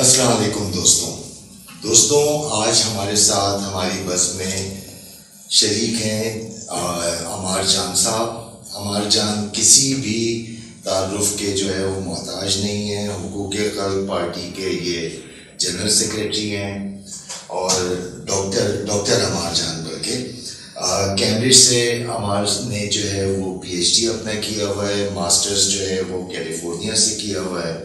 السلام علیکم دوستوں آج ہمارے ساتھ ہماری بس میں شریک ہیں عمار جان صاحب. عمار جان کسی بھی تعارف کے جو ہے وہ محتاج نہیں ہیں. حقوق قلب پارٹی کے یہ جنرل سیکریٹری ہیں اور ڈاکٹر عمار جان بلکہ کیمبرج سے عمار نے جو ہے وہ پی ایچ ڈی اپنا کیا ہوا ہے, ماسٹرز جو ہے وہ کیلیفورنیا سے کیا ہوا ہے.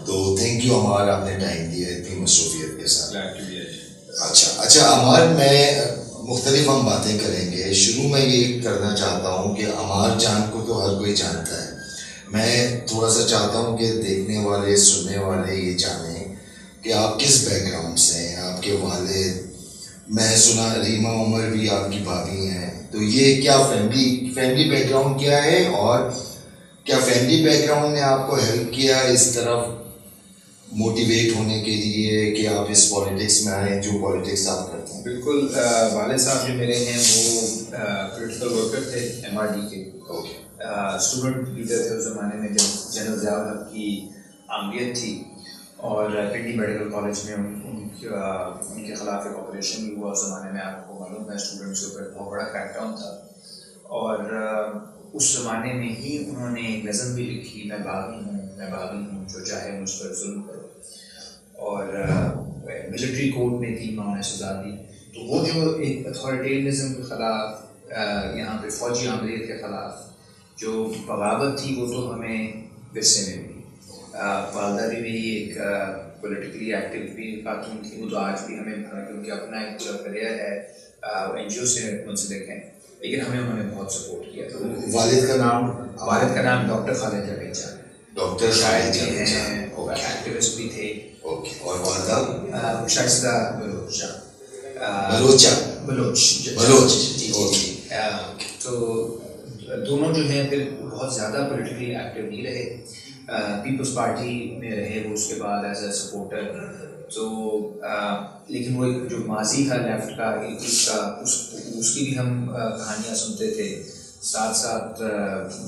تو تھینک یو عمار, آپ نے ٹائم دیا اتنی مصروفیت کے ساتھ. اچھا عمار, میں مختلف ہم باتیں کریں گے. شروع میں یہ کرنا چاہتا ہوں کہ عمار جان کو تو ہر کوئی جانتا ہے, میں تھوڑا سا چاہتا ہوں کہ دیکھنے والے سننے والے یہ جانیں کہ آپ کس بیک گراؤنڈ سے ہیں. آپ کے والد, میں سنا ریما عمر بھی آپ کی بھابھی ہیں, تو یہ کیا فیملی بیک گراؤنڈ کیا ہے, اور کیا فیملی بیک گراؤنڈ نے آپ کو ہیلپ کیا اس طرف موٹیویٹ ہونے کے لیے کہ آپ اس پالیٹکس میں آئیں جو پالیٹکس آپ کرتے ہیں؟ بالکل, والد صاحب جو میرے ہیں وہ پولیٹیکل ورکر تھے ایم آر ڈی کے. اسٹوڈنٹ لیڈر تھے اس زمانے میں جب جنرل ضیاء الحق کی آمریت تھی, اور پنڈی میڈیکل کالج میں ان کے خلاف ایک آپریشن بھی ہوا اس زمانے میں. آپ کو معلوم ہے اسٹوڈنٹس کے اوپر بہت بڑا کریک ڈاؤن تھا, اور اس زمانے میں ہی انہوں نے ایک نظم بھی لکھی, میں باغی ہوں جو چاہے مجھ پر ظلم کرو, اور ملٹری کوڈ میں 3 ماہ سزا دی. تو وہ جو ایک اتھارٹیرنزم کے خلاف, یہاں پہ فوجی عملیت کے خلاف جو بغاوت تھی, وہ تو ہمیں ورثے میں ملی. والدہ بھی میری ایک پولیٹیکلی ایکٹیو بھی خاتون تھی, وہ تو آج بھی ہمیں, کیونکہ اپنا ایک پورا کریئر ہے این جی او سے منسلک ہیں, لیکن ہمیں انہوں نے بہت سپورٹ کیا. تو والد کا نام ڈاکٹر خالد جاوید جان, ڈاکٹر شاعر بھی ہیں, ایکٹیوسٹ بھی تھے. اور والدہ شائستہ بلوچ جی. تو دونوں جو ہیں پھر بہت زیادہ پولیٹیکلی ایکٹیو نہیں رہے, پیپلز پارٹی میں رہے وہ اس کے بعد ایز اے سپورٹر. تو لیکن وہ جو ماضی تھا لیفٹ کا 21 کا, اس کی بھی ہم کہانیاں سنتے تھے. ساتھ ساتھ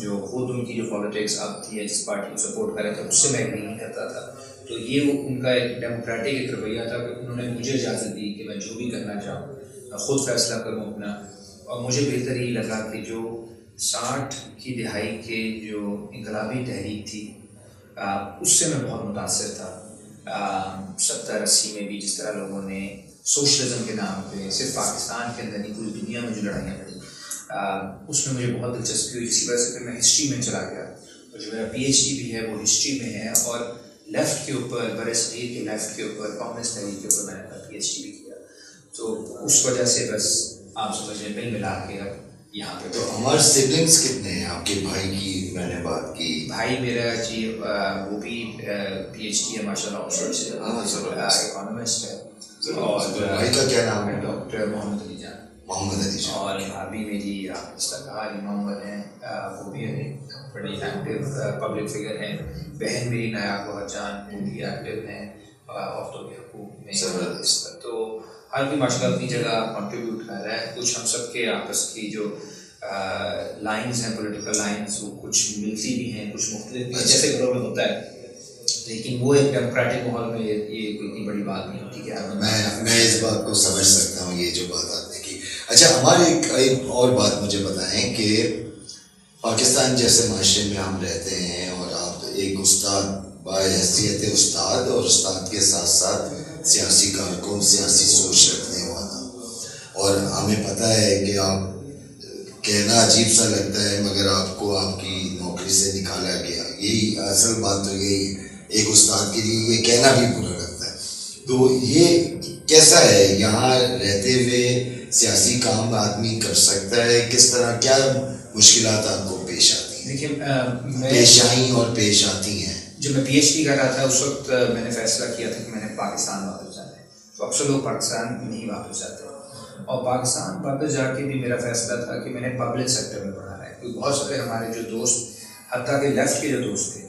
جو خود ان کی جو پالیٹکس اب تھی ہے جس پارٹی کو سپورٹ کر رہے تھے اس سے میں ایگری نہیں کرتا تھا. تو یہ ان کا ایک ڈیموکریٹک ایک رویہ تھا کہ انہوں نے مجھے اجازت دی کہ میں جو بھی کرنا چاہوں خود فیصلہ کروں اپنا. اور مجھے بہتر یہ لگا کہ جو 60 کی دہائی کے جو انقلابی تحریک تھی اس سے میں بہت متاثر تھا. 70-80 میں بھی جس طرح لوگوں نے سوشلزم کے نام پہ صرف پاکستان کے اندر نہیں پوری دنیا میں جو لڑائیاں لڑیں, اس میں مجھے بہت دلچسپی ہوئی. اسی وجہ سے پھر میں ہسٹری میں چلا گیا, اور جو میرا پی ایچ ڈی بھی ہے وہ ہسٹری میں ہے, اور لیفٹ کے اوپر, بر صغیر کے لیفٹ کے اوپر, کانگریس تحریک کے اوپر میں نے اپنا پی ایچ ڈی بھی کیا. تو اس وجہ سے بس آپ سمجھیں مل ملا کے اب یہاں پہ. تو ہمارے سبلنگس کتنے ہیں؟ آپ کے بھائی کی میں نے بات کی. بھائی میرا جی وہ بھی پی ایچ ڈی ہے ماشاء اللہ, آکسفورڈ سے اکانومسٹ ہے. اور بھائی کا کیا نام ہے؟ ڈاکٹر محمد علی جان. اور بھابھی میری ریما عمر ہیں, وہ بھی بڑی ایکٹیو پبلک فگر ہیں. بہن میری نایاب گوہر جان, وہ بھی ایکٹیو ہیں عورتوں کے حقوق میں. تو ہر کوئی ماشاء اللہ اپنی جگہ کنٹریبیوٹ کر رہا ہے. کچھ ہم سب کے آپس کی جو لائنز ہیں, پولیٹیکل لائنز, وہ کچھ ملتی بھی ہیں, کچھ مختلف بھی ہیں, جیسے گھروں میں ہوتا ہے. لیکن وہ ایک ڈیموکریٹک ماحول میں یہ کوئی اتنی بڑی بات نہیں ہوتی کہ میں اس بات کو سمجھ سکتا ہوں, یہ جو بات آپ نے کی. اچھا ہمارے ایک اور بات مجھے بتائیں کہ پاکستان جیسے معاشرے میں ہم رہتے ہیں, اور آپ ایک استاد بحیثیت استاد, اور استاد کے ساتھ ساتھ سیاسی کارکن, سیاسی سوچ رکھنے والا, اور ہمیں پتہ ہے کہ آپ کہنا عجیب سا لگتا ہے مگر آپ کو آپ کی نوکری سے نکالا گیا. یہی اصل بات تو یہی ہے, ایک استاد کے لیے یہ کہنا بھی برا لگتا ہے. تو یہ کیسا ہے, یہاں رہتے ہوئے سیاسی کام آدمی کر سکتا ہے؟ کس طرح, کیا مشکلات آپ کو پیش آتی ہیں؟ دیکھیے پیش آئیں اور پیش آتی ہیں. جب میں پی ایچ ڈی کر رہا تھا اس وقت میں نے فیصلہ کیا تھا کہ میں نے پاکستان واپس جانا ہے. تو اکثر لوگ پاکستان نہیں واپس جاتے, اور پاکستان واپس جا کے بھی میرا فیصلہ تھا کہ میں نے پبلک سیکٹر میں پڑھانا ہے. کیونکہ بہت سارے ہمارے جو دوست, حتیٰ کہ لیفٹ کے جو دوست تھے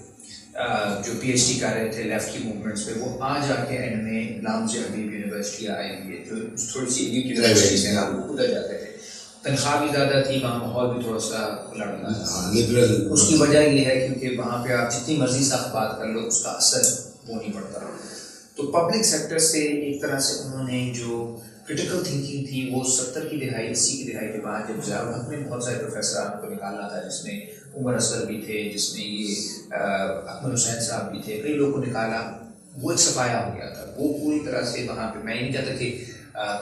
جو پی ایچ ڈی کر رہے تھے لیفٹ کی موومنٹس پہ, وہ آ جا کے اینڈ میں غلام حبیب یونیورسٹی آئی ہوئی ہے جو تھوڑی سی ایلیٹ یونیورسٹیز ہیں, وہ ادھر جاتے تھے. تنخواہ بھی زیادہ تھی, وہاں ماحول بھی تھوڑا سا کھلا ڈلا تھا. اس کی وجہ یہ ہے کیونکہ وہاں پہ آپ جتنی مرضی سخت بات کر لو اس کا اثر وہ نہیں پڑتا. تو پبلک سیکٹر سے ایک طرح سے انہوں نے جو کرٹیکل تھنکنگ تھی وہ 70 کی دہائی 80 کی دہائی کے بعد جب ضیاء الحق نے بہت سارے پروفیسران کو نکالا تھا، جس میں عمر اصغر بھی تھے، جس میں یہ اکمل حسین صاحب بھی تھے، کئی لوگوں کو نکالا، وہ ایک صفایا ہو گیا تھا. وہ پوری طرح سے وہاں پہ، میں یہ نہیں کہتا کہ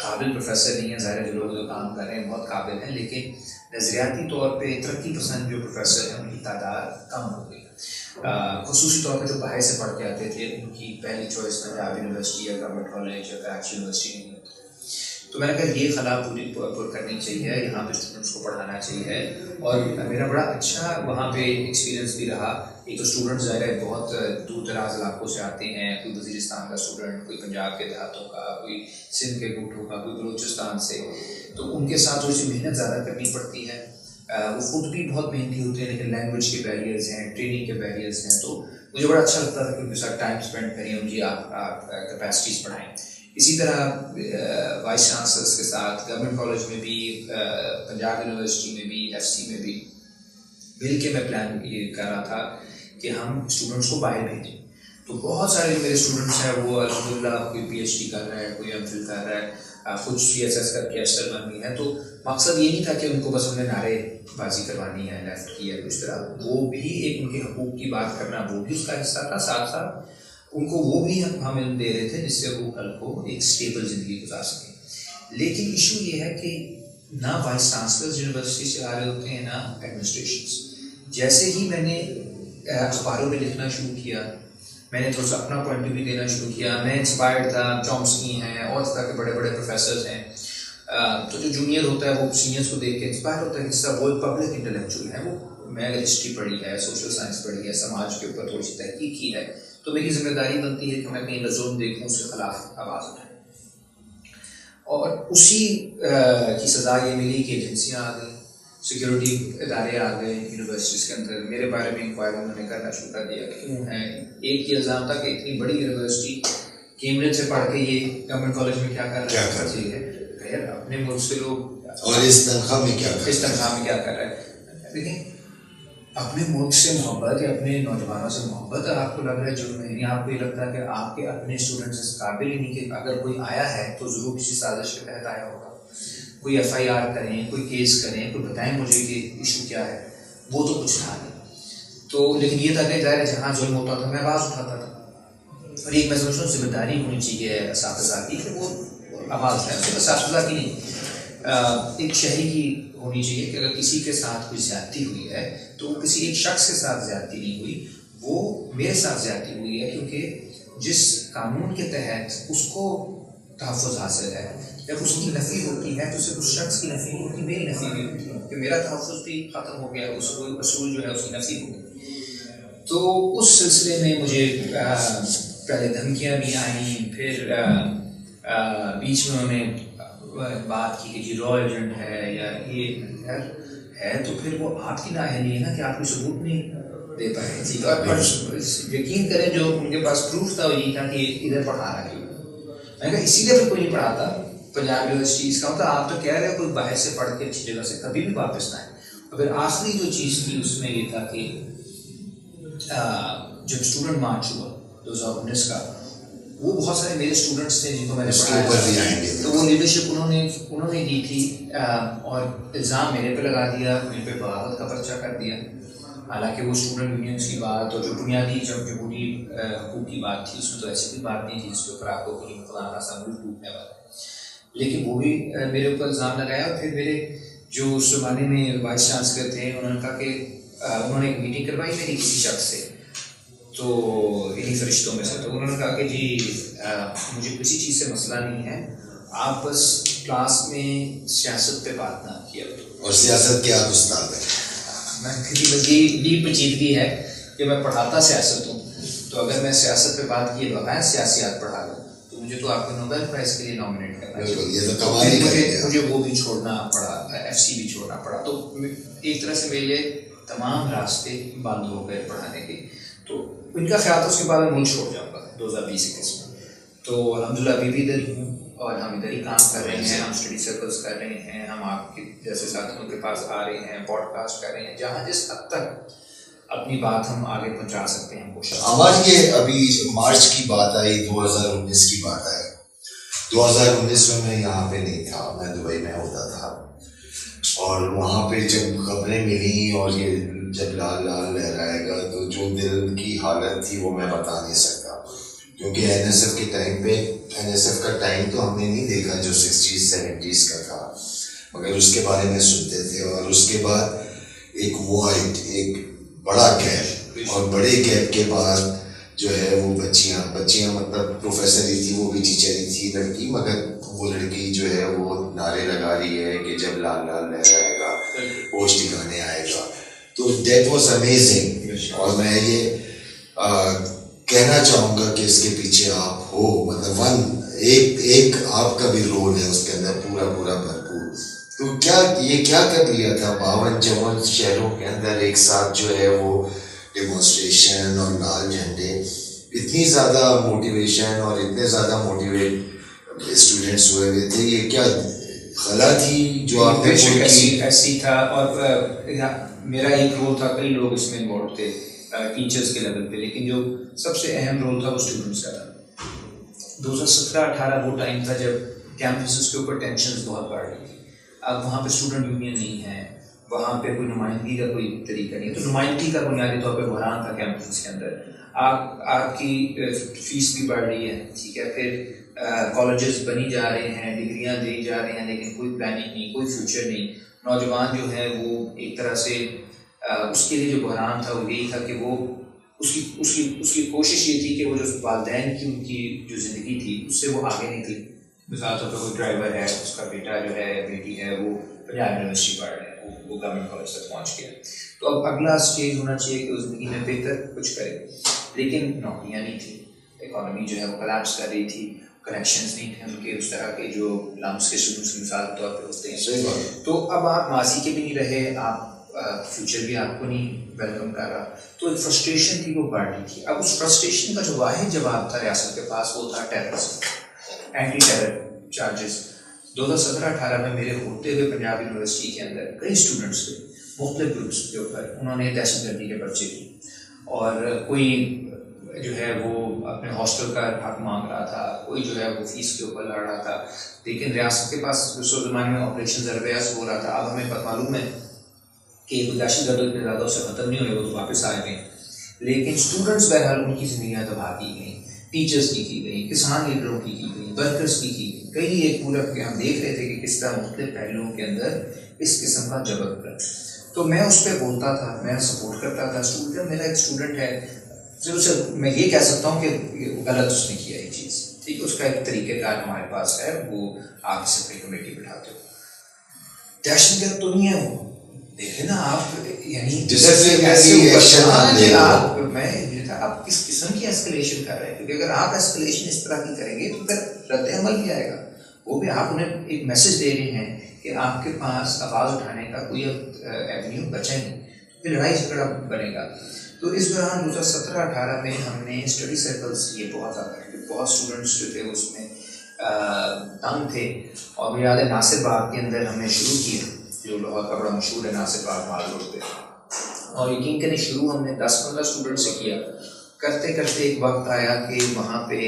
قابل پروفیسر نہیں ہیں، ظاہر ہے جو لوگ جو کام کر رہے ہیں بہت قابل ہیں، لیکن نظریاتی طور پہ ترقی پسند جو پروفیسر ہیں ان کی تعداد کم ہو گئی. خصوصی طور پہ جو باہر سے پڑھ کے آتے تھے ان کی پہلی چوائس پنجاب یونیورسٹی یا گورنمنٹ کالج یا کراچی یونیورسٹی نہیں ہوتی. تو میں نے کہا یہ خلا پوری پر کرنی چاہیے، یہاں پہ اسٹوڈنٹس کو پڑھانا چاہیے. اور میرا بڑا اچھا وہاں پہ ایکسپیرینس بھی رہا. ایک تو اسٹوڈنٹ ظاہر ہے بہت دور دراز علاقوں سے آتے ہیں، کوئی وزیرستان کا اسٹوڈنٹ، کوئی پنجاب کے دیہاتوں کا، کوئی سندھ کے گوٹھوں کا، کوئی بلوچستان سے. تو ان کے ساتھ تھوڑی سی محنت زیادہ کرنی پڑتی ہے. وہ خود بھی بہت محنتی ہوتے ہیں، لیکن لینگویج کے بیریئرز ہیں، ٹریننگ کے بیریئرز ہیں. تو مجھے بڑا اچھا لگتا تھا کہ ان کے ساتھ ٹائم اسپینڈ کریں، ان کی آپ کیپیسٹیز بڑھائیں. اسی طرح وائس چانسلرس کے ساتھ گورنمنٹ کالج میں بھی، پنجاب یونیورسٹی میں بھی، ایف سی میں بھی مل کے میں پلان یہ کر رہا تھا کہ ہم اسٹوڈنٹس کو باہر بھیجیں. تو بہت سارے میرے اسٹوڈنٹس ہیں وہ الحمدللہ کوئی پی ایچ ڈی کر رہا ہے، کوئی ایم فل کر رہا ہے، کچھ سی ایس ایس کر کے ایسٹر بن گئی ہے. تو مقصد یہ نہیں تھا کہ ان کو بس انہیں نعرے بازی کروانی ہے لیفٹ کی ہے اس طرح، وہ بھی ایک ان کے حقوق کی بات کرنا وہ بھی اس کا حصہ تھا. ساتھ ساتھ ان کو وہ بھی ہم علم دے رہے تھے جس سے وہ کل کو ایک اسٹیبل زندگی گزار سکیں. لیکن ایشو یہ ہے کہ نہ وائس چانسلرز یونیورسٹی سے آ رہے ہوتے ہیں نہ ایڈمنسٹریشنس. جیسے ہی میں نے اخباروں میں لکھنا شروع کیا، میں نے تھوڑا سا اپنا پوائنٹ آف ویو دینا شروع کیا. میں انسپائرڈ تھا، چومسکی ہیں اور اس طرح کے بڑے بڑے پروفیسرز ہیں. تو جو جونیئر ہوتا ہے وہ سینئرس کو دیکھ کے انسپائر ہوتا ہے. جس طرح وہ پبلک انٹلیکچوئل ہے، وہ میں اگر ہسٹری پڑھی ہے، سوشل سائنس پڑھی ہے، سماج کے اوپر تھوڑی سی تحقیق کی ہے، تو میری ذمہ داری بنتی ہے کہ میں کہیں ظلم دیکھوں اس کے خلاف آواز اٹھائیں. اور اسی کی سزا یہ ملی کہ ایجنسیاں آ گئیں، سیکورٹی ادارے آ گئے یونیورسٹیز کے اندر. میرے بارے میں انکوائری انہوں نے کرنا شروع کر دیا کیوں ہے. ایک یہ الزام تھا کہ اتنی بڑی یونیورسٹی کیمبرج سے پڑھ کے یہ گورنمنٹ کالج میں کیا کر رہا ہے. خیر اپنے ملک سے لوگ، اور اس تنخواہ میں کیا کر رہا ہے. لیکن اپنے ملک سے محبت یا اپنے نوجوانوں سے محبت آپ کو لگ رہا ہے جرم ہے. یعنی آپ کو یہ لگتا ہے کہ آپ کے اپنے اسٹوڈنٹس اس قابل ہی نہیں کہ اگر کوئی آیا ہے تو ضرور کسی سازش کے تحت آیا ہوگا. کوئی ایف آئی آر کریں، کوئی کیس کریں، کوئی بتائیں مجھے کہ ایشو کیا ہے. وہ تو کچھ تھا نہیں. تو لیکن یہ تھا کہ ظاہر جہاں ظلم ہوتا تھا میں آواز اٹھاتا تھا. اور ایک میں سمجھتا ہوں ذمہ داری ہونی چاہیے اساتذہ کی کہ وہ آواز اٹھائیں. صرف اساتذہ کی نہیں، ایک شہری کی ہونی چاہیے کہ اگر کسی کے ساتھ کوئی زیادتی ہوئی ہے تو وہ کسی ایک شخص کے ساتھ زیادتی نہیں ہوئی، وہ میرے ساتھ زیادتی ہوئی ہے. کیونکہ جس قانون کے تحت اس کو تحفظ حاصل ہے، جب اس کی نفی ہوتی ہے تو صرف اس شخص کی نفی ہوتی، میری نفی بھی ہوتی ہے کہ میرا تحفظ بھی ختم ہو گیا، اس اصول جو ہے اس کی نفی ہو گئی. تو اس سلسلے میں مجھے پہلے دھمکیاں بھی آئیں، پھر بیچ میں انہوں نے بات کی کہ جی را ایجنٹ ہے یا یہ ہے، تو پھر وہ آپ کی نااہلی ہے نا کہ آپ کو ثبوت نہیں دے پائے. جی اور یقین کریں جو ان کے پاس پروف تھا وہ یہ تھا کہ ادھر پڑھا رہا کیوں. میں نے کہا اسی لیے پھر کوئی نہیں پڑھاتا پنجاب یونیورسٹی. اس کا مطلب آپ تو کہہ رہے ہیں کوئی باہر سے پڑھ کے اچھی جگہ سے کبھی بھی واپس نہ آئے. اور پھر آخری جو چیز تھی اس میں یہ تھا کہ جب اسٹوڈنٹ مارچ ہوا 2019 کا، وہ بہت سارے میرے اسٹوڈنٹس تھے جن کو میں نے پڑھایا، تو وہ لیڈرشپ انہوں نے دی تھی اور الزام میرے پہ لگا دیا، میرے پہ بغاوت کا پرچہ کر دیا. حالانکہ وہ اسٹوڈنٹ یونینس کی بات اور جو بنیادی جمہوری حقوق کی بات تھی اس میں تو ایسی کوئی بات نہیں تھی جس کے اوپر آپ کو کہیں فلانا سا ملک ٹوٹنے والا ہے. لیکن وہ بھی میرے اوپر الزام لگایا. اور پھر میرے جو اس زمانے میں وائس چانسلر تھے انہوں نے کہا کہ انہوں نے ایک میٹنگ کروائی میری کسی شخص سے، تو انہیں فرشتوں میں سے، تو انہوں نے کہا کہ جی مجھے کسی چیز سے مسئلہ نہیں ہے، آپ بس کلاس میں سیاست پہ بات نہ کیا. اور سیاست کے آپ استاد ہیں. یہ پیچیدگی ہے کہ میں پڑھاتا سیاست ہوں، تو اگر میں سیاست پہ بات کیے بغیر سیاسیات پڑھا دوں تو مجھے تو آپ کو نوبل پرائز کے لیے نامنیٹ کرنا چاہیے. مجھے وہ بھی چھوڑنا پڑا، ایف سی بھی چھوڑنا پڑا. تو ایک طرح سے میرے لیے تمام راستے بند ہو گئے پڑھانے کے. تو ان کا خیال تھا اس کے بعد میں ملک چھوڑ جاؤں گا 2020-21 میں. تو الحمدللہ ابھی بھی ادھر ہی ہوں اور ہم ادھر ہی کام کر رہے ہیں. ہم اسٹڈی سرکلس کر رہے ہیں، ہم آپ کے جیسے ساتھیوں کے پاس آ رہے ہیں، پوڈ کاسٹ کر رہے ہیں. جہاں جس حد تک اپنی بات ہم آگے پہنچا سکتے ہیں کوشش. ہماری یہ ابھی مارچ کی بات آئی, 2019 کی بات آئی. 2019 میں یہاں پہ نہیں تھا, میں دبئی میں ہوتا تھا, اور وہاں پہ جب خبریں ملی اور یہ جب لال لال لہرائے گا تو جو دل کی حالت تھی وہ میں بتا نہیں سکتا, کیونکہ این ایس ایف کے ٹائم پہ, این ایس ایف کا ٹائم تو ہم نے نہیں دیکھا جو 60s 70s کا تھا, مگر اس کے بارے میں سنتے تھے. اور اس کے بعد ایک وائڈ, ایک بڑا گیپ, اور بڑے گیپ کے بعد جو ہے وہ بچیاں مطلب پروفیسر ہی تھی, وہ بھی ٹیچر ہی تھی لڑکی, مگر وہ لڑکی جو ہے وہ نعرے لگا رہی ہے کہ جب لال لال لہرائے گا ہوش ٹھکانے آئے گا. تو دیٹ واز امیزنگ. اور میں یہ کہنا چاہوں گا کہ اس کے پیچھے آپ ہو, مطلب ایک آپ کا بھی رول ہے اس کے اندر پورا بھرپور. تو کیا کر لیا تھا 52 شہروں کے اندر ایک ساتھ جو ہے وہ ڈیمونسٹریشن اور لال جھنڈے, اتنی زیادہ موٹیویشن اور اتنے زیادہ موٹیویٹ اسٹوڈنٹس ہوئے تھے, یہ کیا خلا تھی جو آپ نے کی؟ ایسی تھا. اور میرا ایک رول تھا, کئی لوگ اس میں انوالو تھے ٹیچرس کے لیول پہ, لیکن جو سب سے اہم رول تھا وہ اسٹوڈنٹس کا تھا. 2017-18 وہ ٹائم تھا جب کیمپسز کے اوپر ٹینشنز بہت بڑھ رہی تھی. اب وہاں پہ اسٹوڈنٹ یونین نہیں ہے, وہاں پہ کوئی نمائندگی کا کوئی طریقہ نہیں ہے, تو نمائندگی کا بنیادی طور پہ بحران تھا کیمپس کے اندر. آپ کی فیس بھی بڑھ رہی ہے, ٹھیک ہے, پھر کالجز بنی جا رہے ہیں, ڈگریاں دی جا رہی ہیں, لیکن کوئی پلاننگ نہیں, کوئی فیوچر نہیں. نوجوان جو ہے وہ ایک طرح سے اس کے لیے جو بحران تھا وہ یہی تھا کہ وہ اس کی کوشش یہ تھی کہ وہ جو والدین کی ان کی جو زندگی تھی اس سے وہ آگے نکلی. مثال طور پہ کوئی ڈرائیور ہے, اس کا بیٹا جو ہے بیٹی ہے وہ پنجاب یونیورسٹی پڑھ رہے ہیں, وہ گورنمنٹ کالج تک پہنچ گیا, تو اب اگلا اسٹیج ہونا چاہیے کہ اس زندگی میں بہتر کچھ کرے, لیکن نوکریاں نہیں تھیں, اکانومی جو ہے وہ کلیپس کر رہی تھی, کنیکشنز نہیں تھے ان کے اس طرح کے جو لمس کے اسٹوڈنٹس کی مثال کے طور پہ ہوتے ہیں. تو اب آپ ماضی کے بھی نہیں رہے, آپ فیوچر بھی آپ کو نہیں ویلکم کر رہا, تو فرسٹریشن تھی وہ بڑھ رہی تھی. اب اس فرسٹریشن کا جو واحد جواب تھا ریاست کے پاس وہ تھا ٹیررزم, اینٹی ٹیرر چارجز. 2017-18 میں میرے ہوتے ہوئے پنجاب یونیورسٹی کے اندر کئی اسٹوڈنٹس تھے مختلف گروپس کے اوپر, انہوں نے دہشت گردی کے پرچے کی, اور کوئی جو ہے وہ اپنے ہاسٹل کا حق مانگ رہا تھا, کوئی جو ہے وہ فیس کے اوپر لڑ رہا تھا, لیکن ریاست کے پاس اس زمانے میں آپریشن ضربیاس ہو رہا تھا. اب ہمیں معلوم ہے کہ دہشت گرد اتنے زیادہ اس سے ختم نہیں ہوئے, وہ تو واپس آئے گئے, لیکن اسٹوڈنٹس بہرحال ان کی زندگیاں تباہ کی گئیں, ٹیچرس کی گئیں, کسان لیڈروں کی گئیں, ورکرس کی گئیں. کئی ایک پورا کہ ہم دیکھ رہے تھے کہ کس طرح مختلف پہلوؤں کے اندر اس قسم کا جبر کر. تو میں اس پہ بولتا تھا, میں سپورٹ کرتا تھا. اسٹوڈنٹ میرا ایک اسٹوڈنٹ ہے, میں یہ کہہ سکتا ہوں کہ غلط اس نے کیا یہ چیز, ٹھیک ہے, اس کا ایک طریقہ کار ہمارے پاس ہے, وہ آپ اس سے کمیٹی بٹھاتے ہو. دہشت گرد تو نہیں ہے وہ, دیکھیں نا آپ, یعنی آپ کس قسم کی ایسکلیشن کر رہے ہیں, کیونکہ اگر آپ ایسکلیشن اس طرح کی کریں گے تو پھر رد عمل بھی آئے گا. وہ بھی آپ انہیں ایک میسج دے رہے ہیں کہ آپ کے پاس آواز اٹھانے کا کوئی ایونیو بچا نہیں, پھر لڑائی جھگڑا بنے گا. تو اس دوران 2017-18 میں ہم نے اسٹڈی سرکلس یہ بہت زیادہ, بہت اسٹوڈنٹس جو تھے اس میں تنگ تھے, اور مجھے یاد ہے ناصر باغ کے اندر ہم نے شروع کیا, جو لاہور کا بڑا مشہور ہے ناصر باغ مال روڈ پہ, اور یقین کریں شروع ہم نے 10-15 اسٹوڈنٹ سے کیا. کرتے کرتے ایک وقت آیا کہ وہاں پہ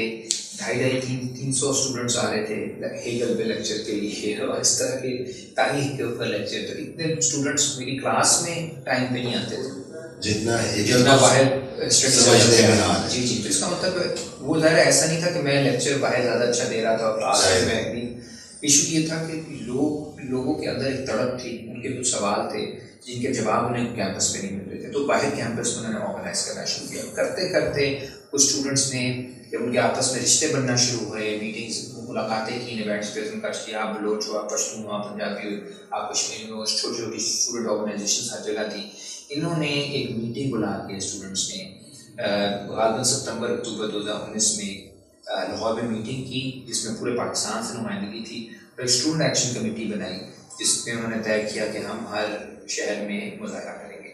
250-300 اسٹوڈنٹس آ رہے تھے ہیگل پہ لیکچر کے لیے, اور اس طرح کے تاریخ کے اوپر لیکچر. تو اتنے اسٹوڈنٹس میری کلاس میں ٹائم پہ نہیں آتے تھے جتنا باہر اسٹڈی. جی, تو اس کا مطلب وہ ظاہر ایسا نہیں تھا کہ میں لیکچر باہر زیادہ اچھا دے رہا تھا اور کلاس میں بھی. ایشو یہ تھا کہ لوگوں کے اندر ایک تڑپ تھی, ان کے کچھ سوال تھے جن کے جواب انہیں کیمپس پہ نہیں مل رہے تھے, تو باہر کیمپس میں انہوں نے آرگنائز کرنا شروع کیا. کرتے کرتے کچھ اسٹوڈنٹس نے جب ان کے آپس میں رشتے بننا شروع ہوئے, میٹنگس ملاقاتیں کی, ایونٹس پہ ان کا کہ آپ بلوچ ہو, آپ پشتون ہو, آپ پنجابی ہو, آپ کشمیری ہو, چھوٹی چھوٹی اسٹوڈنٹ آرگنائزیشن ہر جگہ تھی. انہوں نے ایک میٹنگ بلا کے اسٹوڈنٹس نے غالباً ستمبر-اکتوبر 2019 میں لاہور میں میٹنگ کی, جس میں پورے پاکستان سے نمائندگی تھی, اور ایک اسٹوڈنٹ ایکشن کمیٹی بنائی جس میں انہوں نے طے کیا کہ ہم ہر شہر میں ایک مظاہرہ کریں گے.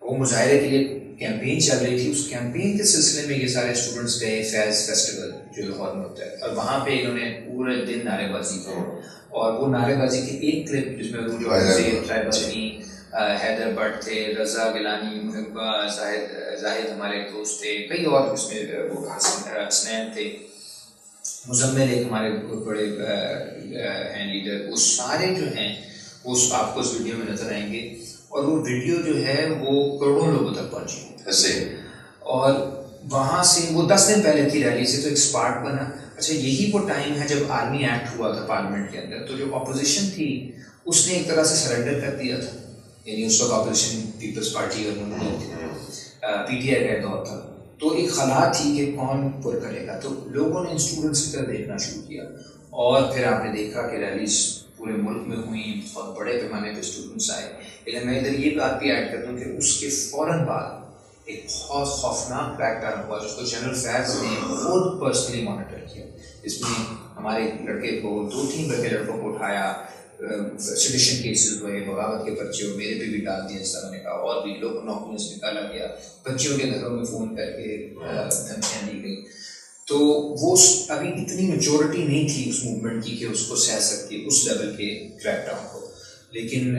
وہ مظاہرے کے لیے کیمپین چل رہی تھی. اس کیمپین کے سلسلے میں یہ سارے اسٹوڈنٹس گئے فیض فیسٹیول جو لاہور میں ہوتا ہے, اور وہاں پہ انہوں نے پورے دن نعرے بازی کی, اور وہ نعرے بازی کی ایک کلپ جس میں ٹرائبل حیدر بٹ تھے, رضا گیلانی, زاہد ہمارے دوست تھے, کئی اور اس میں حسنین تھے, مزمل ایک ہمارے بہت بڑے ہیں لیڈر. وہ سارے جو ہیں وہ آپ کو اس ویڈیو میں نظر آئیں گے, اور وہ ویڈیو جو ہے وہ کروڑوں لوگوں تک پہنچی ایسے. اور وہاں سے وہ 10 دن پہلے تھی ریلی سے, تو ایک اسپارک بنا. اچھا یہی وہ ٹائم ہے جب آرمی ایکٹ ہوا تھا پارلیمنٹ کے اندر, تو جو اپوزیشن تھی اس نے ایک طرح سے سرنڈر کر دیا تھا. یعنی اس وقت اپوزیشن پیپلز پارٹی اور پی ٹی آئی کا دور تھا, تو ایک خلا تھی کہ کون پر کرے گا. تو لوگوں نے اسٹوڈنٹس کی طرح دیکھنا شروع کیا, اور پھر آپ نے دیکھا کہ ریلیز پورے ملک میں ہوئیں, بہت بڑے پیمانے پہ اسٹوڈنٹس آئے. لیکن میں ادھر یہ بات بھی ایڈ کر دوں کہ اس کے فوراً بعد ایک بہت خوفناک کریک ڈاؤن ہوا جس کو جنرل فیض نے خود پرسنلی مانیٹر کیا. اس میں ہمارے لڑکے کو 2-3 لڑکوں کو اٹھایا, سیڈیشن کیسز ہوئے, بغاوت کے پرچے ہوئے, میرے پہ بھی ڈال دیا جس طرح نے کہا, اور بھی لوگ نوکریوں سے نکالا گیا, بچیوں کے گھروں میں فون کر کے دھمکیاں دی گئی. تو وہ ابھی اتنی میچورٹی نہیں تھی اس موومنٹ کی کہ اس کو سہ سکتی اس لیول کے کریک ڈاؤن کو. لیکن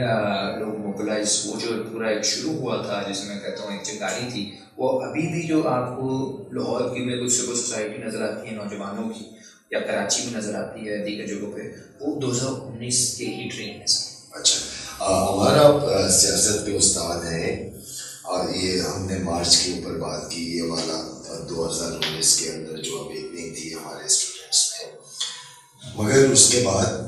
لوگ موبلائز, وہ جو پورا ایک شروع ہوا تھا جس میں کہتا ہوں ایک چنگاری تھی, وہ ابھی بھی جو آپ کو لاہور کی میں کچھ سول سوسائٹی نظر آتی ہے نوجوانوں کی, یا کراچی میں نظر آتی ہے دیگر جگہوں پہ, وہ 2019 کے ہی ٹرین ہے. اچھا, ہمارا سیاست کے استاد ہیں, اور یہ ہم نے مارچ کے اوپر بات کی, یہ والا 2019 کے اندر جو اویکننگ تھی ہمارے اسٹوڈنٹس میں, مگر اس کے بعد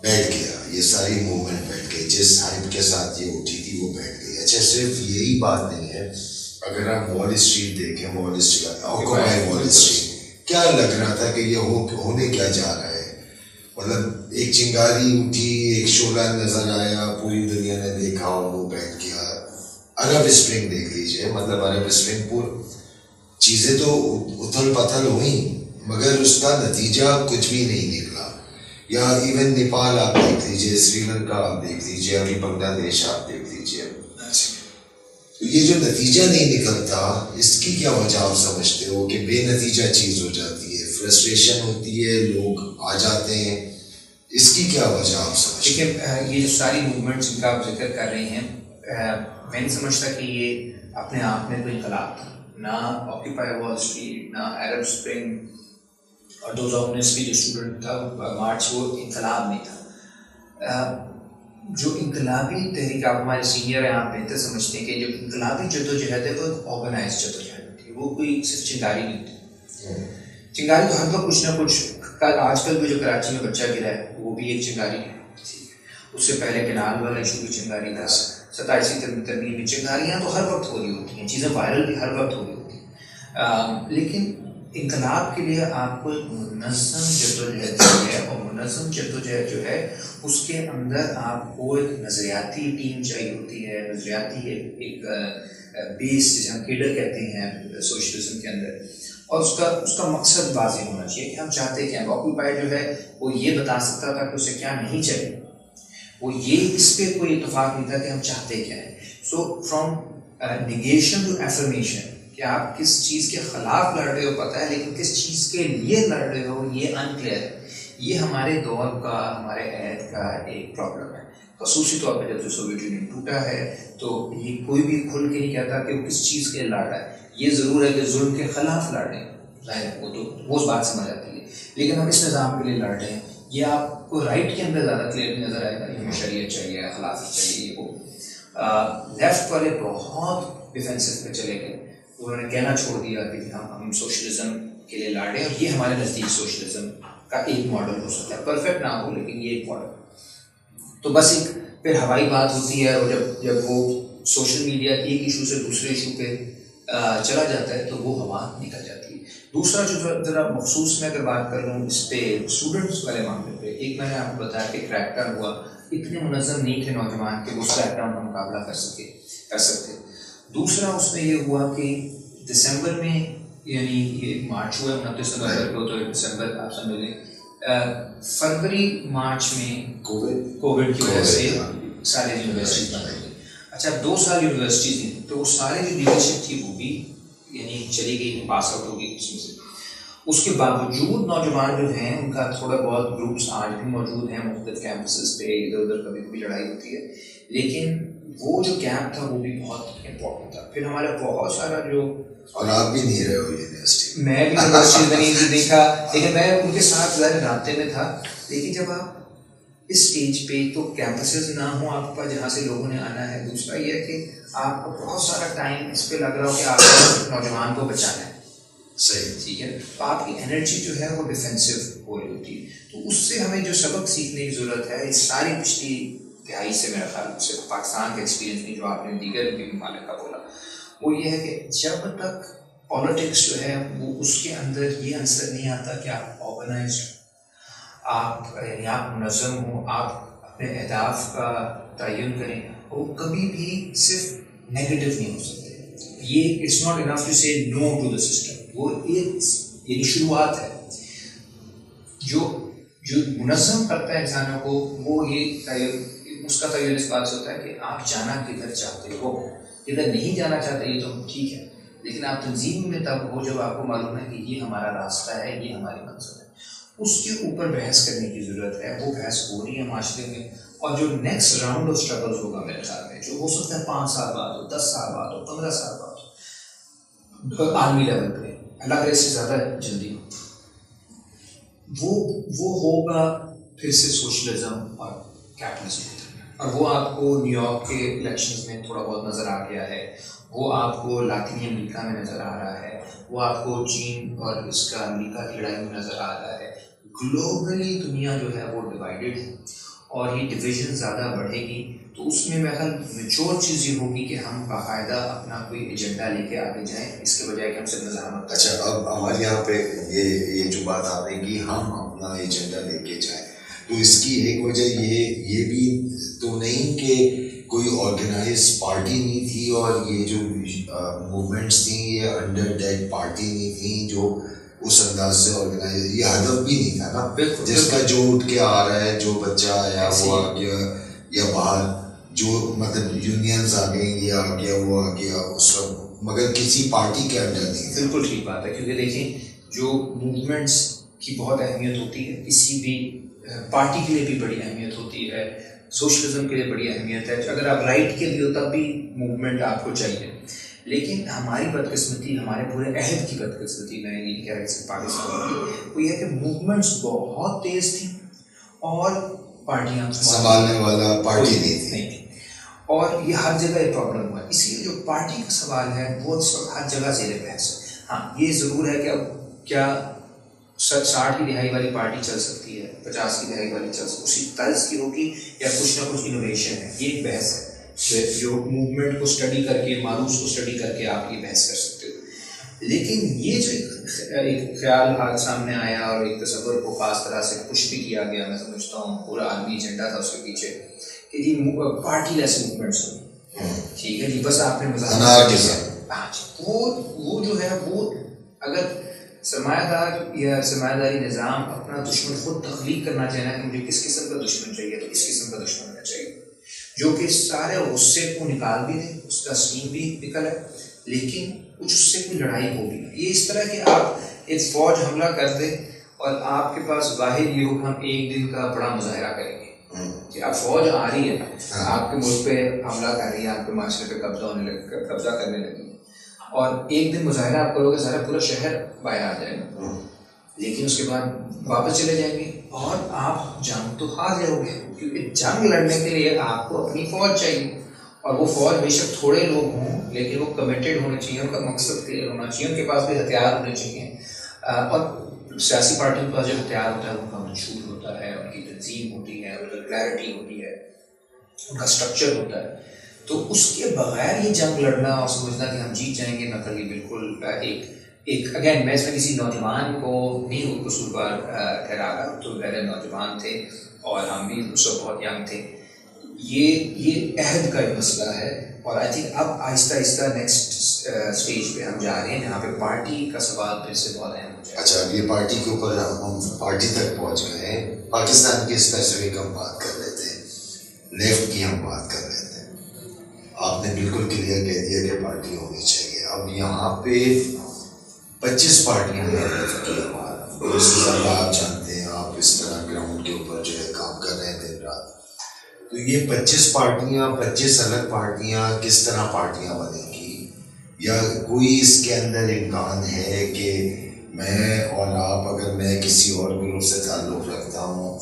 بیٹھ گیا, یہ ساری موومنٹ بیٹھ گئی, جس ہائپ کے ساتھ یہ اٹھی تھی وہ بیٹھ گئی. اچھا صرف یہی بات نہیں ہے, اگر آپ وال اسٹریٹ دیکھیں, وال اسٹریٹ کیا لگ رہا تھا کہ یہ ہونے کیا جا رہا ہے. مطلب ایک چنگاری اٹھی, ایک شعلہ نظر آیا, پوری دنیا نے دیکھا اور وہ بیٹھ گیا. عرب اسپرنگ دیکھ لیجیے, مطلب عرب اسپرنگ پور چیزیں تو اتھل پتھل ہوئیں, مگر اس کا نتیجہ کچھ بھی نہیں نکلا. یا ایون نیپال آپ دیکھ لیجیے, سری لنکا آپ دیکھ لیجیے, ابھی بنگلہ دیش آپ دیکھ لیجیے. تو یہ جو نتیجہ نہیں نکلتا, اس کی کیا وجہ آپ سمجھتے ہو کہ بے نتیجہ چیز ہو جاتی ہے, فرسٹریشن ہوتی ہے, لوگ آ جاتے ہیں, اس کی کیا وجہ آپ سمجھتے ہیں؟ دیکھیں, یہ جو ساری موومنٹس جن کا آپ ذکر کر رہے ہیں, میں نہیں سمجھتا کہ یہ اپنے آپ میں کوئی انقلاب تھا. نہ آکیپائی وال اسٹریٹ, نہ عرب اسپرنگ, اور 2019 کی جو اسٹوڈنٹ تھا مارچ, وہ انقلاب نہیں تھا. جو انقلابی تحریک, آپ ہمارے سینئر ہیں, آپ بہتر سمجھتے ہیں کہ جو انقلابی جدوجہد ہے وہ ایک آرگنائز جدوجہد تھی, وہ کوئی صرف چنگاری نہیں تھی. چنگاری تو ہر وقت کچھ نہ کچھ, آج کل بھی جو کراچی میں بچہ گرا ہے وہ بھی ایک چنگاری ہے. اس سے پہلے کنال والا ایشو بھی چنگاری تھا, 27 ترمیم میں چنگاریاں تو ہر وقت ہو رہی ہوتی ہیں, چیزیں وائرل بھی ہر وقت ہو رہی ہوتی ہیں. لیکن انقلاب کے لیے آپ کو منظم جدوجہد چاہیے, اور منظم جدوجہد جو ہے اس کے اندر آپ کو ایک نظریاتی ٹیم چاہیے ہوتی ہے, نظریاتی ایک بیس جسے ہم کیڈر کہتے ہیں سوشلزم کے اندر, اور اس کا مقصد واضح ہونا چاہیے کہ ہم چاہتے کیا ہیں. آکوپائی جو ہے وہ یہ بتا سکتا تھا کہ اسے کیا نہیں چاہیے, وہ یہ اس پہ کوئی اتفاق نہیں تھا کہ ہم چاہتے کیا ہیں. So from negation to affirmation, کہ آپ کس چیز کے خلاف لڑ رہے ہو پتہ ہے, لیکن کس چیز کے لیے لڑ رہے ہو یہ انکلیئر ہے. یہ ہمارے دور کا, ہمارے عہد کا ایک پرابلم ہے. خصوصی طور پہ جب سوویت یونین ٹوٹا ہے تو یہ کوئی بھی کھل کے نہیں کہتا کہ وہ کس چیز کے لیے لڑ رہا ہے. یہ ضرور ہے کہ ظلم کے خلاف لڑ رہے ہیں, ظاہر ہے وہ تو وہ بات سمجھ آتی ہے, لیکن ہم اس نظام کے لیے لڑ رہے ہیں. یہ آپ کو رائٹ کے اندر زیادہ کلیئر نظر آئے گا, ہمیں شریعت چاہیے, خلافت چاہیے. یہ وہ لیفٹ والے بہت ڈیفینسو پہ چلے گئے, انہوں نے کہنا چھوڑ دیا کہ ہم سوشلزم کے لیے لڑ رہے ہیں, اور یہ ہمارے نزدیک سوشلزم کا ایک ماڈل ہو سکتا ہے. پرفیکٹ نہ ہو لیکن یہ ایک ماڈل. تو بس ایک پھر ہوائی بات ہوتی ہے, اور جب وہ سوشل میڈیا ایک ایشو سے دوسرے ایشو پہ چلا جاتا ہے تو وہ ہوا نکل جاتی ہے. دوسرا جو ذرا مخصوص میں اگر بات کر لوں اس پہ اسٹوڈنٹس والے معاملے پہ, ایک میں نے آپ کو بتایا کہ کریک ڈاؤن ہوا, اتنے منظم نہیں تھے نوجوان کہ اس کریک ڈاؤن کا مقابلہ کر سکتے. دوسرا اس میں یہ ہوا کہ دسمبر میں, یعنی یہ مارچ ہوا 29 نومبر کو, تو دسمبر آپ سمجھ لیں, فروری مارچ میں کووڈ کی وجہ سے سارے یونیورسٹیز بند ہو گئی. اچھا 2 سال یونیورسٹی تھی, تو وہ سارے جو لیڈرشپ تھی وہ بھی یعنی چلی گئی, پاس آؤٹ ہو گئی اس میں سے. اس کے باوجود نوجوان جو ہیں ان کا تھوڑا بہت گروپس آج بھی موجود ہیں مختلف کیمپسز پہ, ادھر ادھر کبھی کبھی لڑائی ہوتی ہے, لیکن وہ جو گیپ تھا وہ بھی بہت امپورٹنٹ تھا. پھر ہمارا بہت سارا جو, اور آپ بھی نہیں رہے ہو یونیورسٹی, میں بھی یونیورسٹی میں نہیں دیکھا, لیکن میں ان کے ساتھ ظاہر رابطے میں تھا. لیکن جب آپ اس اسٹیج پہ, تو کیمپسز نہ ہوں آپ کے پاس جہاں سے لوگوں نے آنا ہے. دوسرا یہ ہے کہ آپ کو بہت سارا ٹائم اس پہ لگ رہا ہو کہ آپ کو نوجوان کو بچانا ہے. صحیح, ٹھیک ہے, تو آپ کی انرجی جو ہے وہ ڈیفینسو ہو رہی ہوتی ہے. تو اس سے ہمیں جو سبق سیکھنے کی ضرورت ہے, اس ساری پچھلی دہائی سے میرا خیال سے پاکستان کے ایکسپیرینس میں جو آپ نے دیگر بھی ممالک کا بولا, وہ یہ ہے کہ جب تک پالیٹکس جو ہے وہ اس کے اندر یہ عنصر نہیں آتا کہ آپ آرگنائزڈ, آپ یعنی آپ منظم ہوں, آپ اپنے اہداف کا تعین کریں, وہ کبھی بھی صرف نیگیٹو نہیں ہو سکتے. یہ اٹس ناٹ انف ٹو سے نو ٹو دا سسٹم. وہ ایک یعنی شروعات ہے. جو منظم کرتا ہے انسانوں کو, وہ یہ اس کا تعین اس بات سے ہوتا ہے کہ آپ جانا کدھر چاہتے ہو. کدھر نہیں جانا چاہتے یہ تو ٹھیک ہے, لیکن آپ تنظیم میں تب ہو جب آپ کو معلوم ہے کہ یہ ہمارا راستہ ہے, یہ ہماری منزل ہے. اس کے اوپر بحث کرنے کی ضرورت ہے. وہ بحث ہو رہی ہے معاشرے میں, اور جو نیکسٹ راؤنڈ آف اسٹرگلز ہوگا میرے خیال میں, جو ہو سکتا ہے 5 سال بعد ہو, 10 سال بعد ہو, 15 سال بعد ہو, عالمی لیول پہ, اللہ کرے اس سے زیادہ جلدی ہو, وہ ہوگا پھر سے سوشلزم اور کیپٹلزم. اور وہ آپ کو نیو یارک کے الیکشنز میں تھوڑا بہت نظر آ گیا ہے, وہ آپ کو لاطینی امریکہ میں نظر آ رہا ہے, وہ آپ کو چین اور اس کا امریکہ کی لڑائی میں نظر آ رہا ہے. گلوبلی دنیا جو ہے وہ ڈیوائیڈڈ ہے, اور یہ ڈویژن زیادہ بڑھے گی. تو اس میں میرا میچور چیز یہ ہوگی کہ ہم باقاعدہ اپنا کوئی ایجنڈا لے کے آگے جائیں, اس کے بجائے کہ ہم صرف نظامت. اچھا, اب ہمارے یہاں پہ یہ جو بات آ رہی کہ ہم اپنا ایجنڈا لے کے جائیں, تو اس کی ایک وجہ یہ بھی تو نہیں کہ کوئی آرگنائز پارٹی نہیں تھی, اور یہ جو موومنٹس تھیں یہ انڈر ڈیڈ پارٹی نہیں تھیں جو اس انداز سے آرگنائز, یہ ہدف بھی نہیں تھا نا, جس کا جو اٹھ کے آ رہا ہے, جو بچہ آیا وہ آ گیا, یا باہر جو مطلب یونینز آ گئی, یہ آ گیا وہ آ گیا اس وقت, مگر کسی پارٹی کے انڈر نہیں. بالکل ٹھیک بات ہے, کیونکہ دیکھیں جو موومنٹس کی بہت اہمیت ہوتی ہے, کسی بھی پارٹی کے لیے بھی بڑی اہمیت ہوتی ہے, سوشلزم کے لیے بڑی اہمیت ہے. اگر آپ رائٹ کے لیے ہو تب بھی موومنٹ آپ کو چاہیے. لیکن ہماری بدقسمتی, ہمارے پورے عہد کی بدقسمتی, میں یہ کہہ رہا ہوں پاکستان کی, وہ یہ ہے کہ موومنٹس بہت تیز تھیں اور پارٹیاں سنبھالنے والا پارٹی نہیں تھی. اور یہ ہر جگہ ایک پرابلم ہوا ہے. اسی لیے جو پارٹی کا سوال ہے وہ اس وقت ہر جگہ زیر بحث ہے. ہاں یہ ضرور ہے کہ اب کیا 60 کی دہائی والی پارٹی چل سکتی ہے, 50 کی دہائی والی چل سکتی, اسی طرز کی ہوگی, یا کچھ نہ کچھ انوویشن ہے. یہ ایک بحث ہے جو موومنٹ کو اسٹڈی کر کے, معروض کو اسٹڈی کر کے آپ یہ بحث کر سکتے ہو. لیکن یہ جو ایک خیال آج سامنے آیا اور ایک تصور کو خاص طرح سے پش بھی کیا گیا, میں سمجھتا ہوں پورا عالمی ایجنڈا تھا اس کے پیچھے, کہ جی پارٹی لیس موومنٹس ہوئی, ٹھیک ہے جی, بس آپ نے وہ جو ہے وہ اگر سرمایہ دار یا سرمایہ داری نظام اپنا دشمن خود تخلیق کرنا چاہنا کہ مجھے کس قسم کا دشمن چاہیے, تو اس قسم کا دشمن ہونا چاہیے جو کہ سارے غصے کو نکال بھی دے, اس کا سین بھی نکل ہے, لیکن کچھ اس سے کوئی لڑائی ہو بھی. یہ اس طرح کہ آپ ایک فوج حملہ کر دے اور آپ کے پاس واحد یہ ہو کہ ہم ایک دن کا بڑا مظاہرہ کریں گے, کہ اب فوج آ رہی ہے, آپ کے ملک پہ حملہ کر رہی ہے, آپ کے معاشرے پہ قبضہ کرنے لگی ہے, اور ایک دن مظاہرہ آپ کرو گے, سارا پورا شہر باہر آ جائے گا, لیکن اس کے بعد واپس چلے جائیں گے اور آپ جنگ تو ہار جاؤ گے, کیونکہ جنگ لڑنے کے لیے آپ کو اپنی فوج چاہیے, اور وہ فوج بے شک تھوڑے لوگ ہوں لیکن وہ کمیٹیڈ ہونے چاہیے, ان کا مقصد کلیئر ہونا چاہیے, ان کے پاس بھی ہتھیار ہونے چاہیے. اور سیاسی پارٹیوں کے پاس جو ہتھیار ہوتا ہے ان کا منشور ہوتا ہے, ان کی تنظیم ہوتی ہے, ان کی کلیئرٹی ہوتی ہے, ان کا اسٹرکچر ہوتا ہے. تو اس کے بغیر یہ جنگ لڑنا اور سمجھنا کہ ہم جیت جائیں گے نہ, کر یہ بالکل ایک اگین میں اس میں کسی نوجوان کو نہیں قصوروار ٹھہرا رہا, تو غیر نوجوان تھے اور ہم بھی اس وقت بہت ینگ تھے. یہ عہد کا ایک مسئلہ ہے, اور آئی تھنک اب آہستہ آہستہ نیکسٹ اسٹیج پہ ہم جا رہے ہیں جہاں پہ پارٹی کا سوال پھر سے بہت اہم ہو جائے. اچھا, اب یہ پارٹی کے اوپر ہم پارٹی تک پہنچ گئے ہیں. پاکستان کی اسپیسیفک ہم بات کر رہے تھے, لیفٹ کی ہم بات کر رہے تھے, آپ نے بالکل کلیئر کہہ دیا کہ پارٹی ہونی چاہیے. اب یہاں پہ 25 پارٹیاں ہیں ہمارا, اس سے زیادہ آپ جانتے ہیں, آپ اس طرح گراؤنڈ کے اوپر جو ہے کام کر رہے ہیں دن رات. تو یہ 25 الگ پارٹیاں کس طرح پارٹیاں بنیں گی؟ یا کوئی اس کے اندر امکان ہے کہ میں اور آپ، اگر میں کسی اور گروپ سے تعلق رکھتا ہوں،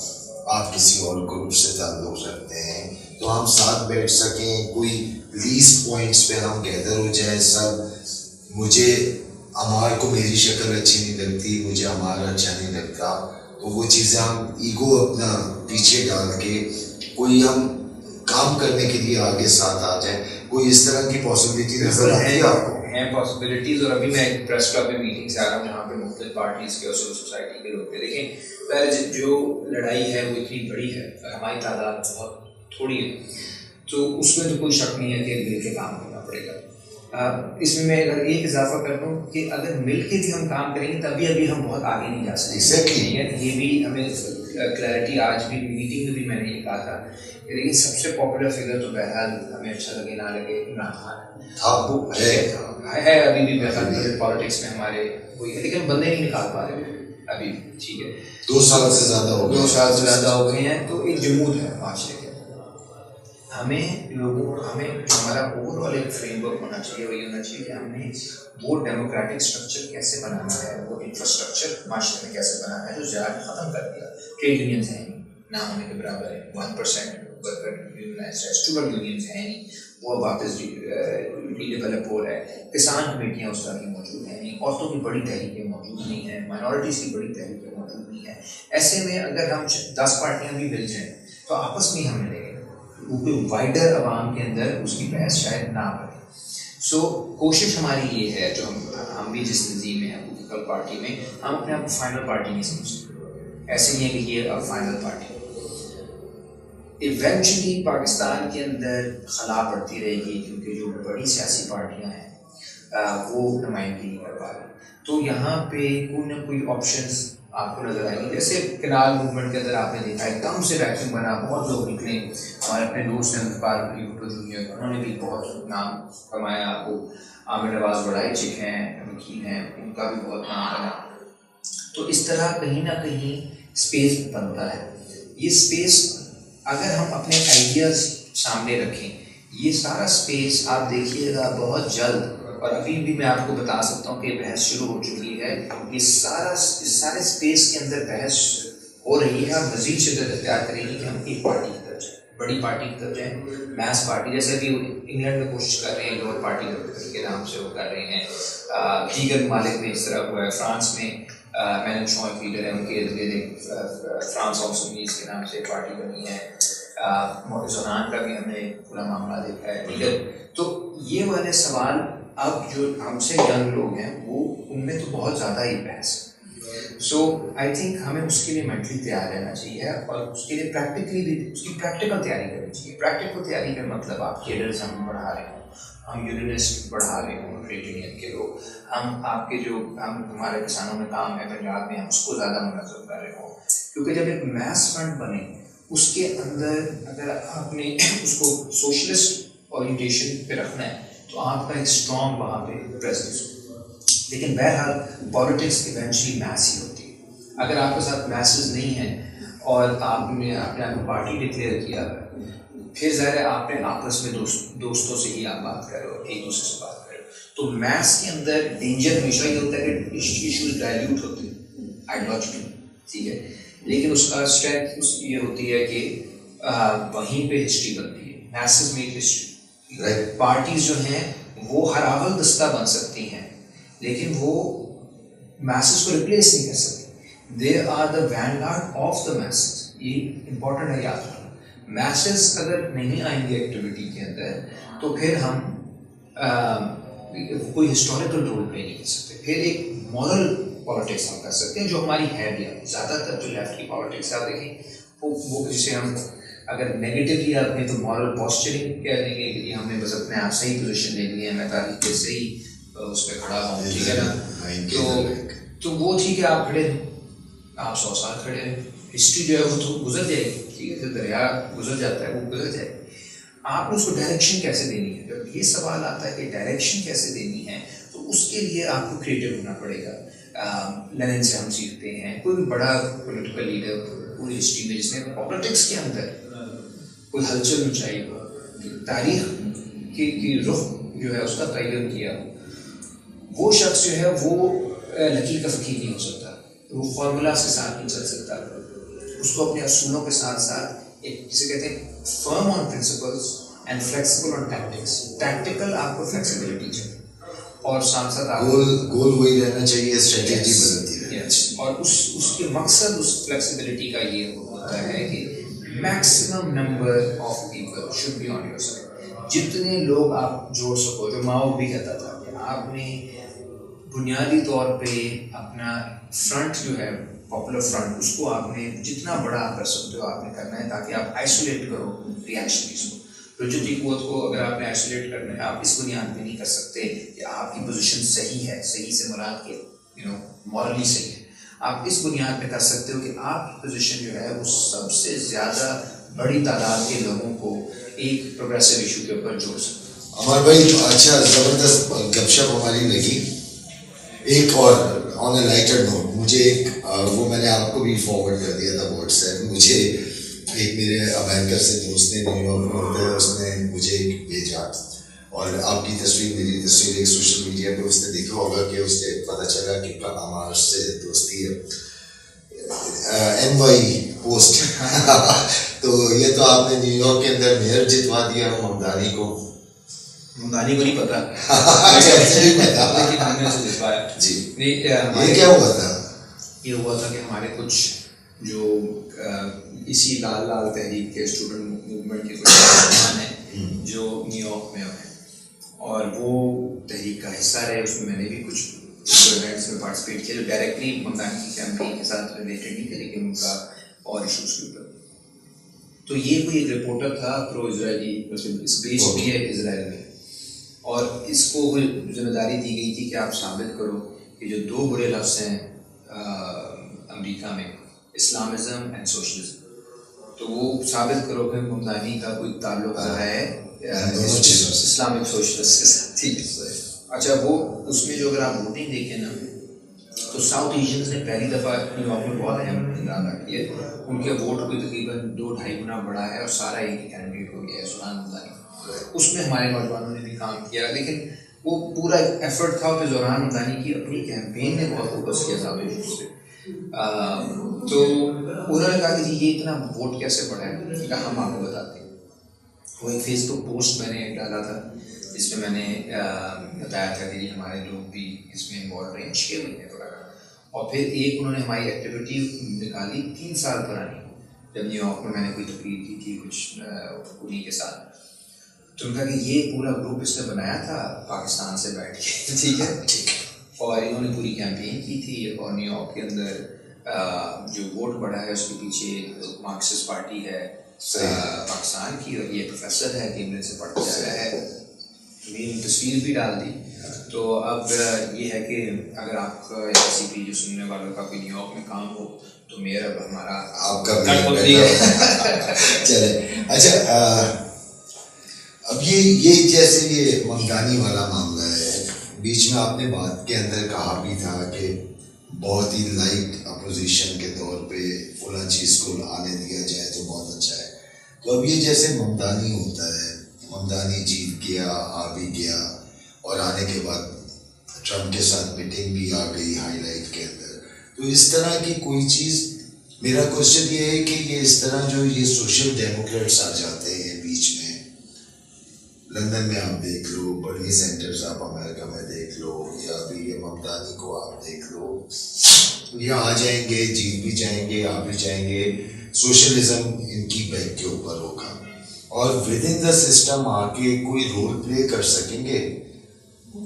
آپ کسی اور گروپ سے تعلق رکھتے ہیں، تو ہم ساتھ بیٹھ سکیں، کوئی لیسٹ پوائنٹس پہ ہم گیدر ہو جائیں سب؟ مجھے عمار کو میری شکل اچھی نہیں لگتی، مجھے عمار اچھا نہیں لگتا، تو وہ چیزیں ہم ایگو اپنا پیچھے ڈال کے کوئی ہم کام کرنے کے لیے آگے ساتھ آ جائیں. کوئی اس طرح کی پاسبلٹی نظر آتی ہے آپ کو؟ ہیں پاسبلٹیز. اور ابھی میں ایک پریس کلب میں میٹنگ سے آ رہا ہوں جہاں پہ مختلف پارٹیز کے اور سول سوسائٹی کے لوگ تھے. دیکھیں پہلے جو لڑائی ہے وہ اتنی بڑی ہے اور ہماری تعداد بہت تھوڑی ہے، تو اس میں تو کوئی شک نہیں ہے کہ مل کے کام کرنا پڑے گا. اس میں اگر ایک اضافہ کر دوں کہ اگر مل کے بھی ہم کام کریں گے تبھی ابھی ہم بہت آگے نہیں جا سکتے. یہ بھی ہمیں کلیئرٹی آج بھی میٹنگ میں بھی میں نے یہ کہا تھا کہ لیکن سب سے پاپولر فگر تو بہرحال ہمیں اچھا لگے نہ لگے عمران خان ہے. ابھی بھی بہرحال پالیٹکس میں ہمارے وہی ہے، لیکن بندے نہیں نکال پا رہے ابھی. ٹھیک ہے، 2 سال سے زیادہ ہو گئے ہیں، تو ایک جمود ہے معاشرے کے. ہمیں جو ہمارا اوور آل ایک فریم ورک ہونا چاہیے، وہ یہ ہونا چاہیے کہ ہم نے وہ ڈیموکریٹک اسٹرکچر کیسے بنانا ہے، وہ انفراسٹرکچر معاشرے میں کیسے بنانا ہے جو زیادہ ختم کر دیا. ٹریڈ یونینز ہیں نہیں، نہ ہونے کے برابر ہے. 1% ورکر یونینائزڈ ہے، اسٹوڈنٹ یونینز ہیں نہیں، وہ واپس ری ڈیولپ ہو رہا ہے. کسان کمیٹیاں اس طرح کی موجود ہیں نہیں، عورتوں کی بڑی تحریکیں موجود نہیں ہیں، مائنورٹیز کی بڑی تحریکیں موجود نہیں ہیں. ایسے میں اگر ہم 10 پارٹیاں بھی مل جائیں تو آپس میں ہم ملیں گے، کیونکہ وائڈر عوام کے اندر اس کی بحث شاید نہ بنے. سو کوشش ہماری یہ ہے، جو ہم بھی جس تنظیم میں ہیں پولیٹیکل پارٹی میں، ہم اپنے آپ کو فائنل پارٹی نہیں سمجھتے. ایسے نہیں ہے کہ یہ اب فائنل پارٹی. ایونچولی پاکستان کے اندر خلا بڑھتی رہے گی کیونکہ جو بڑی سیاسی پارٹیاں ہیں وہ نمائندگی نہیں کر پا رہی. تو یہاں پہ کوئی نہ کوئی آپشنز آپ کو نظر آئیں گے. جیسے کنال موومنٹ کے اندر آپ نے دیکھا ایک دم سے ویکیوم بنا، بہت لوگ نکلے. ہمارے اپنے دوست ہیں اخبار کی بھٹو جونیئر، انہوں نے بھی بہت نام کمایا. آپ کو عامر نواز بڑائی چک ہیں، وکیل ہیں، ان کا بھی بہت نام بنا. تو اس طرح کہیں نہ کہیں اسپیس بنتا ہے. یہ اسپیس اگر ہم اپنے آئیڈیاز سامنے رکھیں، یہ سارا اسپیس آپ دیکھیے گا بہت جلد، اور ابھی بھی میں آپ کو بتا سکتا ہوں کہ بحث شروع ہو چکی ہے. یہ سارے اسپیس کے اندر بحث ہو رہی ہے، اور مزید شدت اختیار کرے گی کہ ہم ایک پارٹی کی طرف جائیں، بڑی پارٹی کی طرف جائیں، میس پارٹی. جیسے ابھی انگلینڈ میں کوشش کر رہے ہیں لوور پارٹی کے نام سے وہ کر رہے ہیں. دیگر ممالک میں اس طرح ہوا ہے. فرانس میں مینن شو ایک لیڈر ہے، ان کے ارد گرد فرانس آفسمیز کے نام سے پارٹی بنی ہے. زنان کا بھی ہم نے پورا معاملہ دیکھا ہے. دیگر تو یہ والے سوال اب جو ہم سے ینگ لوگ ہیں وہ ان میں تو بہت زیادہ ہی بحث ہے. سو آئی تھنک ہمیں اس کے لیے مینٹلی تیار رہنا چاہیے، اور اس کے لیے پریکٹیکلی بھی اس کی پریکٹیکل تیاری کرنی چاہیے. پریکٹیکل تیاری کا مطلب آپ کیڈرز ہم بڑھا رہے ہوں، ہم یونینسٹ بڑھا رہے ہوں، ٹریڈ یونین کے لوگ، ہم آپ کے جو ہمارے کسانوں میں کام ہے پنجاب میں، ہم اس کو زیادہ منظم کر رہے ہوں. کیونکہ جب ایک میس فنڈ بنے اس کے اندر اگر آپ نے اس کو سوشلسٹ اورینٹیشن پہ رکھنا ہے تو آپ کا ایک اسٹرانگ وہاں پہ پریزنس ہو. لیکن بہرحال پالیٹکس ایونچولی میس ہی ہوتی ہے. اگر آپ کے ساتھ میسز نہیں ہیں اور آپ نے اپنے آپ کو پارٹی ڈکلیئر کیا ہے، پھر ظاہر ہے آپ نے آپس میں دوستوں سے ہی آپ بات کر رہے ہو، ایک دوسرے سے بات کر رہے ہو. تو میس کے اندر ڈینجر ہمیشہ یہ ہوتا ہے کہ ایشوز ڈائلیوٹ ہوتے ہیں آئیڈیالوجیکل، ٹھیک ہے، لیکن اس کا اسٹرینتھ یہ ہوتی ہے کہ وہیں پہ ہسٹری بنتی ہے. Mrs make history. پارٹیز جو ہیں وہ ہر اول دستہ بن سکتی ہیں لیکن وہ میسز کو ریپلیس نہیں کر سکتی. They are the vanguard of the masses. یہ امپورٹنٹ ہے یاد رکھنا. میسز اگر نہیں آئیں گے ایکٹیویٹی کے اندر تو پھر ہم کوئی ہسٹوریکل رول پلے نہیں کر سکتے. پھر ایک مورل پالیٹکس ہم کر سکتے ہیں جو ہماری ہے بھی. زیادہ تر جو لیفٹ کی پالیٹکس آپ دیکھیں وہ جسے ہم اگر نیگیٹولی آپ نے تو مورل پوسچرنگ کہہ دیں گے کہ ہم نے بس اپنے آپ صحیح پوزیشن لے لی ہے، میں تاریخ کے صحیح اس پہ کھڑا ہوں، ٹھیک ہے نا. تو وہ ٹھیک ہے، آپ کھڑے ہیں، آپ 100 سال کھڑے ہیں، ہسٹری جو ہے وہ تو گزر جائے گی، ٹھیک ہے، جو دریا گزر جاتا ہے وہ گزر جائے گی. آپ نے اس کو ڈائریکشن کیسے دینی ہے. جب یہ سوال آتا ہے کہ ڈائریکشن کیسے دینی ہے تو اس کے لیے آپ کو کریٹو ہونا پڑے گا. لینن سے ہم سیکھتے ہیں، کوئی بھی بڑا پولیٹیکل لیڈر پوری ہسٹری میں جس نے پالیٹکس کے اندر کوئی ہلچل مچائی ہو, تاریخ کی رخ جو ہے اس کا تعین کیا, وہ شخص جو ہے وہ لکیر کا فقیر نہیں ہو سکتا, وہ فارمولاز کے ساتھ نہیں چل سکتا, اس کو اپنے اصولوں کے ساتھ ساتھ ایک جسے کہتے ہیں firm on principles and flexible on tactics. Tactical آپ کو فلیکسیبلٹی چاہیے اور ساتھ ساتھ آپ گول وہی رہنا چاہیے, اسٹریٹجی بدلتی رہے. اور اس کے مقصد اس فلیکسیبلٹی کا یہ ہوتا ہے کہ maximum number of people should be on your side. جتنے لوگ آپ جوڑ سکو, جو ماؤ بھی کہتا تھا کہ آپ نے بنیادی طور پہ اپنا فرنٹ جو ہے پاپولر فرنٹ, اس کو آپ نے جتنا بڑا آپ کر سکتے ہو آپ نے کرنا ہے, تاکہ آپ آئسولیٹ کرو ریئیکشنریز کو. رجوتی قوت کو اگر آپ نے آئسولیٹ کرنا ہے, آپ اس بنیاد پہ نہیں کر سکتے کہ آپ کی پوزیشن صحیح ہے, صحیح سے مراد کے مورلی صحیح ہے. آپ اس بنیاد پہ کر سکتے ہو کہ آپ کی پوزیشن جو ہے وہ سب سے زیادہ بڑی تعداد کے لوگوں کو ایک پروگریسو ایشو کے اوپر جوڑ سکتے. عمر بھائی اچھا زبردست گپ شپ ہماری لگی. ایک اور آن اے لائٹر نوٹ, مجھے ایک وہ میں نے آپ کو بھی فارورڈ کر دیا تھا واٹس ایپ, مجھے ایک میرے امریکہ سے دوست نے نیو یارک میں ہوتا ہے, اس نے مجھے ایک بھیجا, اور آپ کی تصویر میری تصویر ایک سوشل میڈیا پہ اس نے دیکھا ہوگا کہ اس سے پتہ چلا کہ ہمارے سے دوستی ہے, NY پوسٹ. تو یہ تو آپ نے نیو یارک کے اندر میئر جتوا دیا ممدانی کو. ممدانی کو نہیں پتا لیکن ہم نے اسے جتوایا. جی یہ کیا ہوا تھا؟ یہ ہوا تھا کہ ہمارے کچھ جو اسی لال لال تحریک کے اسٹوڈنٹ موومنٹ کے کچھ نوجوان ہیں جو نیو یارک میں ہیں, اور وہ تحریک کا حصہ رہے. اس میں نے بھی کچھ ایونٹس میں پارٹیسپیٹ کیا جو ڈائریکٹلی ممدانی کی کیمپین کے ساتھ ریلیٹڈ نہیں تھے, لیکن ان کا اور ایشوز کے اوپر. تو یہ کوئی ایک رپورٹر تھا پرو اسرائیلی, اس بیس بھی ہے اسرائیل میں, اور اس کو ذمہ داری دی گئی تھی کہ آپ ثابت کرو کہ جو دو بڑے لفظ ہیں امریکہ میں, اسلامزم اینڈ سوشلزم, تو وہ ثابت کرو کہ ممدانی کا کوئی تعلق رہا ہے اسلامک سوشلسٹ کے ساتھ. ٹھیک ہے, اچھا وہ اس میں جو اگر آپ ووٹنگ دیکھیں نا, تو ساؤتھ ایشینز نے پہلی دفعہ نیو یارک میں بہت اہم کردار ادا کیا. ان کے ووٹ کوئی تقریباً 2-2.5 گنا بڑا ہے, اور سارا ایک کینڈیڈیٹ ہو گیا ہے, سلطان ممدانی. اس میں ہمارے نوجوانوں نے بھی کام کیا, لیکن وہ پورا ایفرٹ تھا کہ زوران ممدانی کی اپنی کیمپین نے بہت فوکس کیا ساؤتھ ایشینز پہ. تو انہوں نے کہا کہ جی یہ اتنا ووٹ کیسے بڑھا ہے, کہ ہم آپ کو بتاتے ہیں. وہ ایک فیس بک پوسٹ میں نے ڈالا تھا جس میں نے بتایا تھا کہ ہمارے لوگ بھی اس میں انوالو رہے ہیں 6 مہینے تک. اور پھر ایک انہوں نے ہماری ایکٹیویٹی نکالی 3 سال پرانی, جب نیو یارک میں نے کوئی تقریر کی تھی کچھ انہیں کے ساتھ. تو ان کا کہ یہ پورا گروپ اس نے بنایا تھا پاکستان سے بیٹھ کے, ٹھیک ہے, اور انہوں نے پوری کیمپین کی تھی. اور نیو یارک کے اندر جو ووٹ بڑھا ہے اس کے پیچھے مارکسسٹ پارٹی ہے پاکستان کی, اور یہ پروفیسر ہے کیمبرج سے پڑھ کے آیا ہے. میری تصویر بھی ڈال دی. تو اب یہ ہے کہ اگر آپ کا یا کسی بھی جو سننے والوں کا کوئی نیو یارک میں کام ہو تو میئر اب ہمارا آپ کا چلے. اچھا اب یہ جیسے یہ ممدانی والا معاملہ ہے, بیچ میں آپ نے بات کے اندر کہا بھی تھا کہ بہت ہی لائٹ اپوزیشن کے طور پہ فلاں چیز کو آنے دیا جائے تو بہت اچھا ہے. تو اب یہ جیسے ممدانی ہوتا ہے, ممدانی جیت گیا, آ بھی گیا, اور آنے کے بعد ٹرمپ کے ساتھ میٹنگ بھی آ گئی ہائی لائٹ کے اندر. تو اس طرح کی کوئی چیز, میرا کوشچن یہ ہے کہ یہ اس طرح جو یہ سوشل ڈیموکریٹس آ جاتے ہیں بیچ میں, لندن میں آپ دیکھ لو, برنی سینٹرز آپ امریکہ میں دیکھ لو, یا ابھی یہ ممدانی کو آپ دیکھ لو, یہ آ جائیں گے, جیت بھی جائیں گے, آ بھی جائیں گے, سوشلزم ان کی بیک کے اوپر ہوگا, اور ود ان دا سسٹم آ کے کوئی رول پلے کر سکیں گے.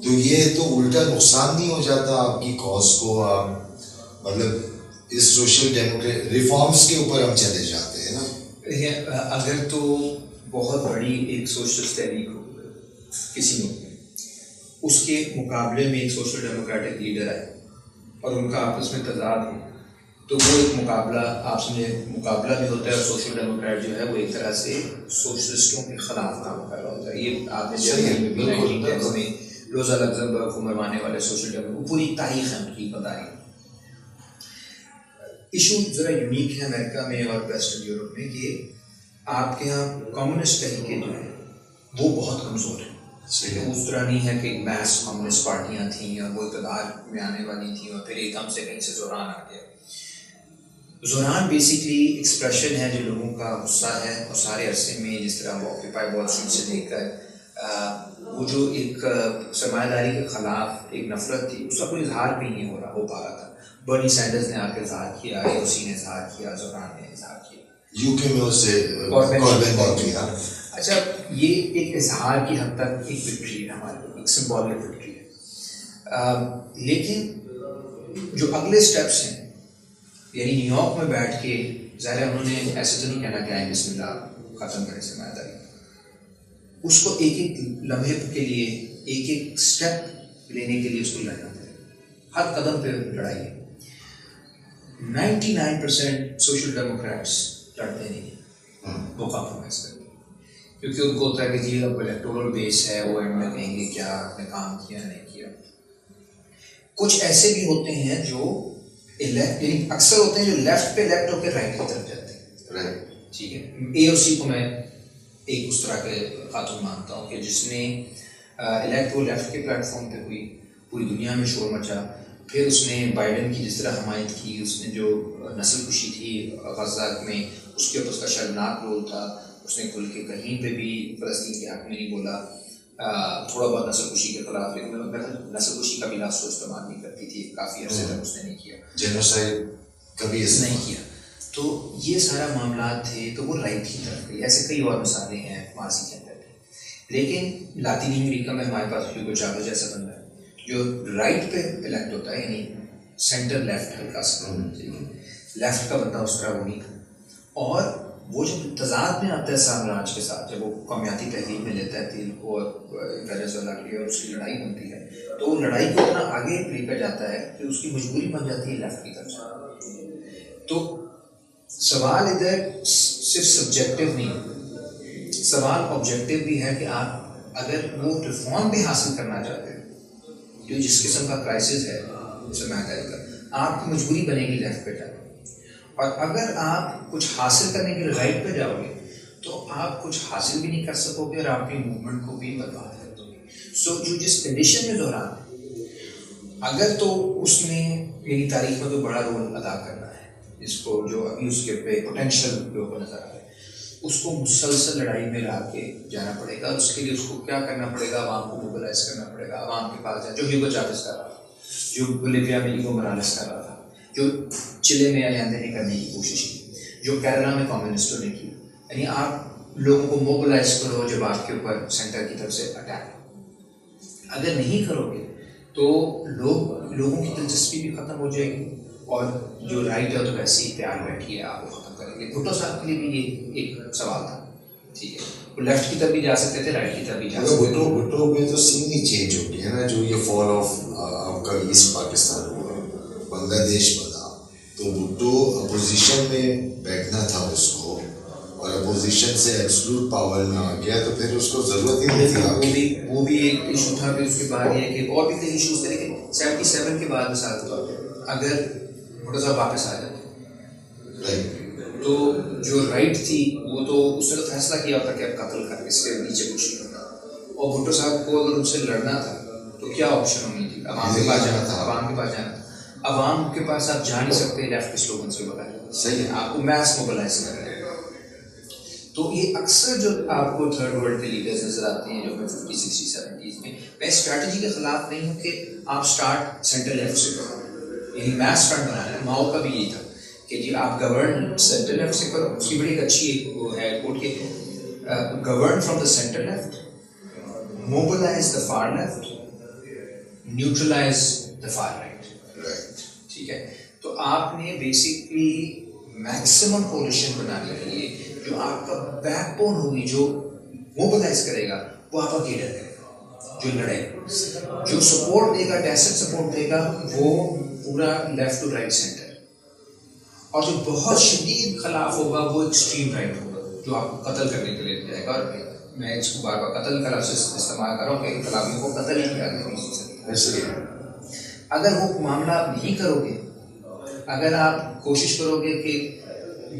تو یہ تو الٹا نقصان نہیں ہو جاتا آپ کی کاز کو؟ آپ مطلب اس سوشل ڈیموکریٹ ریفارمس کے اوپر ہم چلے جاتے ہیں نا. اگر تو بہت بڑی ایک سوشل تحریک ہو کسی ملک میں, اس کے مقابلے میں ایک سوشل ڈیموکریٹک لیڈر آئے اور ان کا آپس میں تضاد ہو, تو وہ ایک مقابلہ آپ سمجھے مقابلہ بھی ہوتا ہے. اور سوشل ڈیموکریٹ جو ہے وہ ایک طرح سے سوشلسٹوں کے خلاف کام کر رہا ہوتا ہے. یہ آپ نے جرمنی میں بھی 1910 میں روزا لگزمبرگ کو مروانے والے سوشل ڈیموکریٹ, پوری تاریخ ہے ان کی تاریخ. ایشو ذرا یونیک ہے امریکہ میں اور ویسٹرن یورپ میں کہ آپ کے یہاں کمیونسٹ تحریکیں جو ہیں وہ بہت کمزور ہیں. اس طرح نہیں ہے کہ میس کمیونسٹ پارٹیاں تھیں اور وہ اقتدار میں آنے والی تھیں اور پھر ایک دم سے کہیں سے زوران آ گیا. زوران بیسکلی ایکسپریشن ہے جو لوگوں کا غصہ ہے، اور سارے عرصے میں جس طرح وہ آکوپائی وال اسٹریٹ سے لے کر وہ جو ایک سرمایہ داری کے خلاف ایک نفرت تھی، اس کا کوئی اظہار بھی نہیں ہو پا رہا تھا. برنی سینڈرز نے آ کے اظہار کیا، اے او سی نے اظہار کیا، زوران نے اظہار کیا، یو کے میں اس سے اچھا یہ ایک اظہار کی حد تک ایک وکٹری ہے ہمارے لیے، ایک سمبولک وکٹری ہے. لیکن جو اگلے اسٹیپس ہیں، یعنی نیو یارک میں بیٹھ کے ظاہر ہے انہوں نے ایسے تو نہیں کہنا کہ آئیں بسم اللہ ختم کریں سرمایہ داری، اس کو ایک ایک لمحے کے لیے ایک ایک اسٹیپ لینے کے لیے اس کو لڑنا پڑے. ہر قدم پہ لڑائی ہے. 99% سوشل ڈیموکریٹس لڑتے نہیں ہیں، وہ کمپرومائز کرتے ہیں، کیونکہ ان کو ہوتا ہے کہ جی اب الیکٹورل بیس ہے، وہ اینڈ میں کہیں گے کیا آپ نے کام کیا نہیں کیا. کچھ ایسے بھی ہوتے ہیں جو یعنی اکثر ہوتے ہیں جو لیفٹ پہ لیفٹ ہو کے رائٹ کی طرف جاتے ہیں. ٹھیک ہے، اے او سی کو میں ایک اس طرح کے خاتون مانتا ہوں کہ جس نے الیکٹ وہ لیفٹ کے پلیٹ فارم پہ ہوئی، پوری دنیا میں شور مچا. پھر اس نے بائیڈن کی جس طرح حمایت کی، اس نے جو نسل کشی تھی غزہ میں اس کے اوپر اس کا شرمناک رول تھا. اس نے کھل کے کہیں پہ بھی فلسطین کے حق میں نہیں بولا. تھوڑا بہت نسل کشی کے خلاف، لیکن نسل کشی کا بھی لفظ کو استعمال نہیں کرتی تھی کافی عرصے تک، اس نے نہیں کیا، جینوسائیڈ کبھی نہیں کیا. تو یہ سارا معاملات تھے، تو وہ رائٹ کی طرف گئی. ایسے کئی اور مثالیں ہیں ماضی کے اندر. لیکن لاطینی امریکہ میں ہمارے پاس ہیوگو چاویز جیسا بندہ ہے جو رائٹ پہ الیکٹ ہوتا ہے، یعنی سینٹر لیفٹ ہلکا سا لیفٹ کا بندہ اس طرح وہ نہیں تھا. اور وہ جب تضاد میں آتا ہے سامراج کے ساتھ، جب وہ قومیاتی تحریک میں لیتا ہے تیل کو اور وینزویلا کے لیے اور اس کی لڑائی بنتی ہے، تو وہ لڑائی کو اتنا آگے لے کر جاتا ہے کہ اس کی مجبوری بن جاتی ہے لیفٹ کی طرف سے. تو سوال ادھر صرف سبجیکٹو نہیں، سوال آبجیکٹو بھی ہے کہ آپ اگر وہ ریفارم بھی حاصل کرنا چاہتے ہیں، جو جس قسم کا کرائسس ہے سرمایہ داری کا، آپ کی مجبوری بنے گی لیفٹ پہ جانا. اور اگر آپ کچھ حاصل کرنے کے لیے رائٹ پہ جاؤ گے تو آپ کچھ حاصل بھی نہیں کر سکو گے اور آپ کی موومنٹ کو بھی برباد کر دو گے. سو جو جس کنڈیشن میں دوران اگر تو اس نے میری تاریخ میں تو بڑا رول ادا کرنا ہے، جس کو جو ابھی اس کے پہ پوٹینشیل لوگوں کو نظر آ رہا ہے، اس کو مسلسل لڑائی میں لا کے جانا پڑے گا. اس کے لیے اس کو کیا کرنا پڑے گا؟ عوام کو موبلائز کرنا پڑے گا. عوام کے پاس جائے، جو ہیوگو چاویز کر رہا تھا، جو بولیویا میں ایگو مورالس کر رہا تھا، جو چلے میں آیندے نے کرنے کی کوشش کی، جو کیرلا میں کمیونسٹوں نے کی. یعنی آپ لوگوں کو موبلائز کرو جب آپ کے اوپر سینٹر کی طرف سے اٹیک. اگر نہیں کرو گے تو لوگوں کی دلچسپی بھی ختم ہو جائے گی، اور جو رائٹ ہے تو ویسے ہی تیار بیٹھی ہے آپ کو ختم کریں گے. بھٹو صاحب کے لیے بھی یہ ایک سوال تھا. ٹھیک ہے، وہ لیفٹ کی طرف بھی جا سکتے تھے، رائٹ کی طرف بھی جا سکتے تھے. بھٹو میں تو سین ہی چینج ہو گیا نا، جو یہ فال آف آپ کا ایسٹ پاکستان ہوا، بنگلہ دیش بنا، تو بھٹو اپوزیشن میں بیٹھنا تھا اس کو، اور اپوزیشن سے ایبسلوٹ پاور میں آ گیا تو پھر اس کو ضرورت ہی نہیں تھی. وہ بھی ایک ایشو تھا. پھر اس کے بعد یہ کہ اور بھی کئی ایشوز تھے، لیکن 77 کے بعد مثال کے طور پہ اگر بھٹو صاحب واپس آ جاتے تو جو رائٹ تھی وہ تو اس نے تو فیصلہ کیا ہوتا کہ اب قتل کر اس کے نیچے کچھ نہیں ہوگا. اور بھٹو صاحب کو اگر ان سے لڑنا تھا تو کیا آپشن ہونی تھی؟ عوام کے پاس جانا تھا. عوام کے پاس جانا تھا. عوام کے پاس آپ جا نہیں سکتے لیفٹ کے سلوگنس کے بغیر. صحیح ہے، آپ کو میس موبلائز کر رہے ہیں. تو یہ اکثر جو آپ کو تھرڈ ورلڈ کے لیڈرز نظر آتے ہیں جو ہمیں 50, 60, 70s میں اسٹریٹجی کے خلاف نہیں ہوں کہ آپ اسٹارٹ سینٹر لیفٹ سے کرو، یعنی میس فرنٹ بنانا ہے. ماؤ کا بھی یہی تھا کہ جی آپ گورن سینٹر لیفٹ سے کرو. اس کی بڑی ایک اچھی وہ ہے کوٹ کہ govern from the centre left, mobilise the far left, neutralise the far right. ٹھیک ہے، تو آپ نے بیسکلی میکسیمم کولیشن بنانے کے لیے جو آپ کا بیک بون ہوگی، جو موبلائز کرے گا وہ آپ کا لیڈر کرے گا، جو لڑے گا، جو سپورٹ دے گا، ٹیسٹ سپورٹ دے گا، وہ پورا لیفٹ ٹو رائٹ سینٹر. اور جو بہت شدید خلاف ہوگا وہ ایکسٹریم رائٹ ہوگا، جو آپ کو قتل کرنے کے لیے جائے گا. اور میں اس کو بار بار قتل کا لفظ استعمال کر رہا ہوں کہ انقلابیوں کو قتل ہی کیا گیا. اگر وہ معاملہ آپ نہیں کرو گے، اگر آپ کوشش کرو گے کہ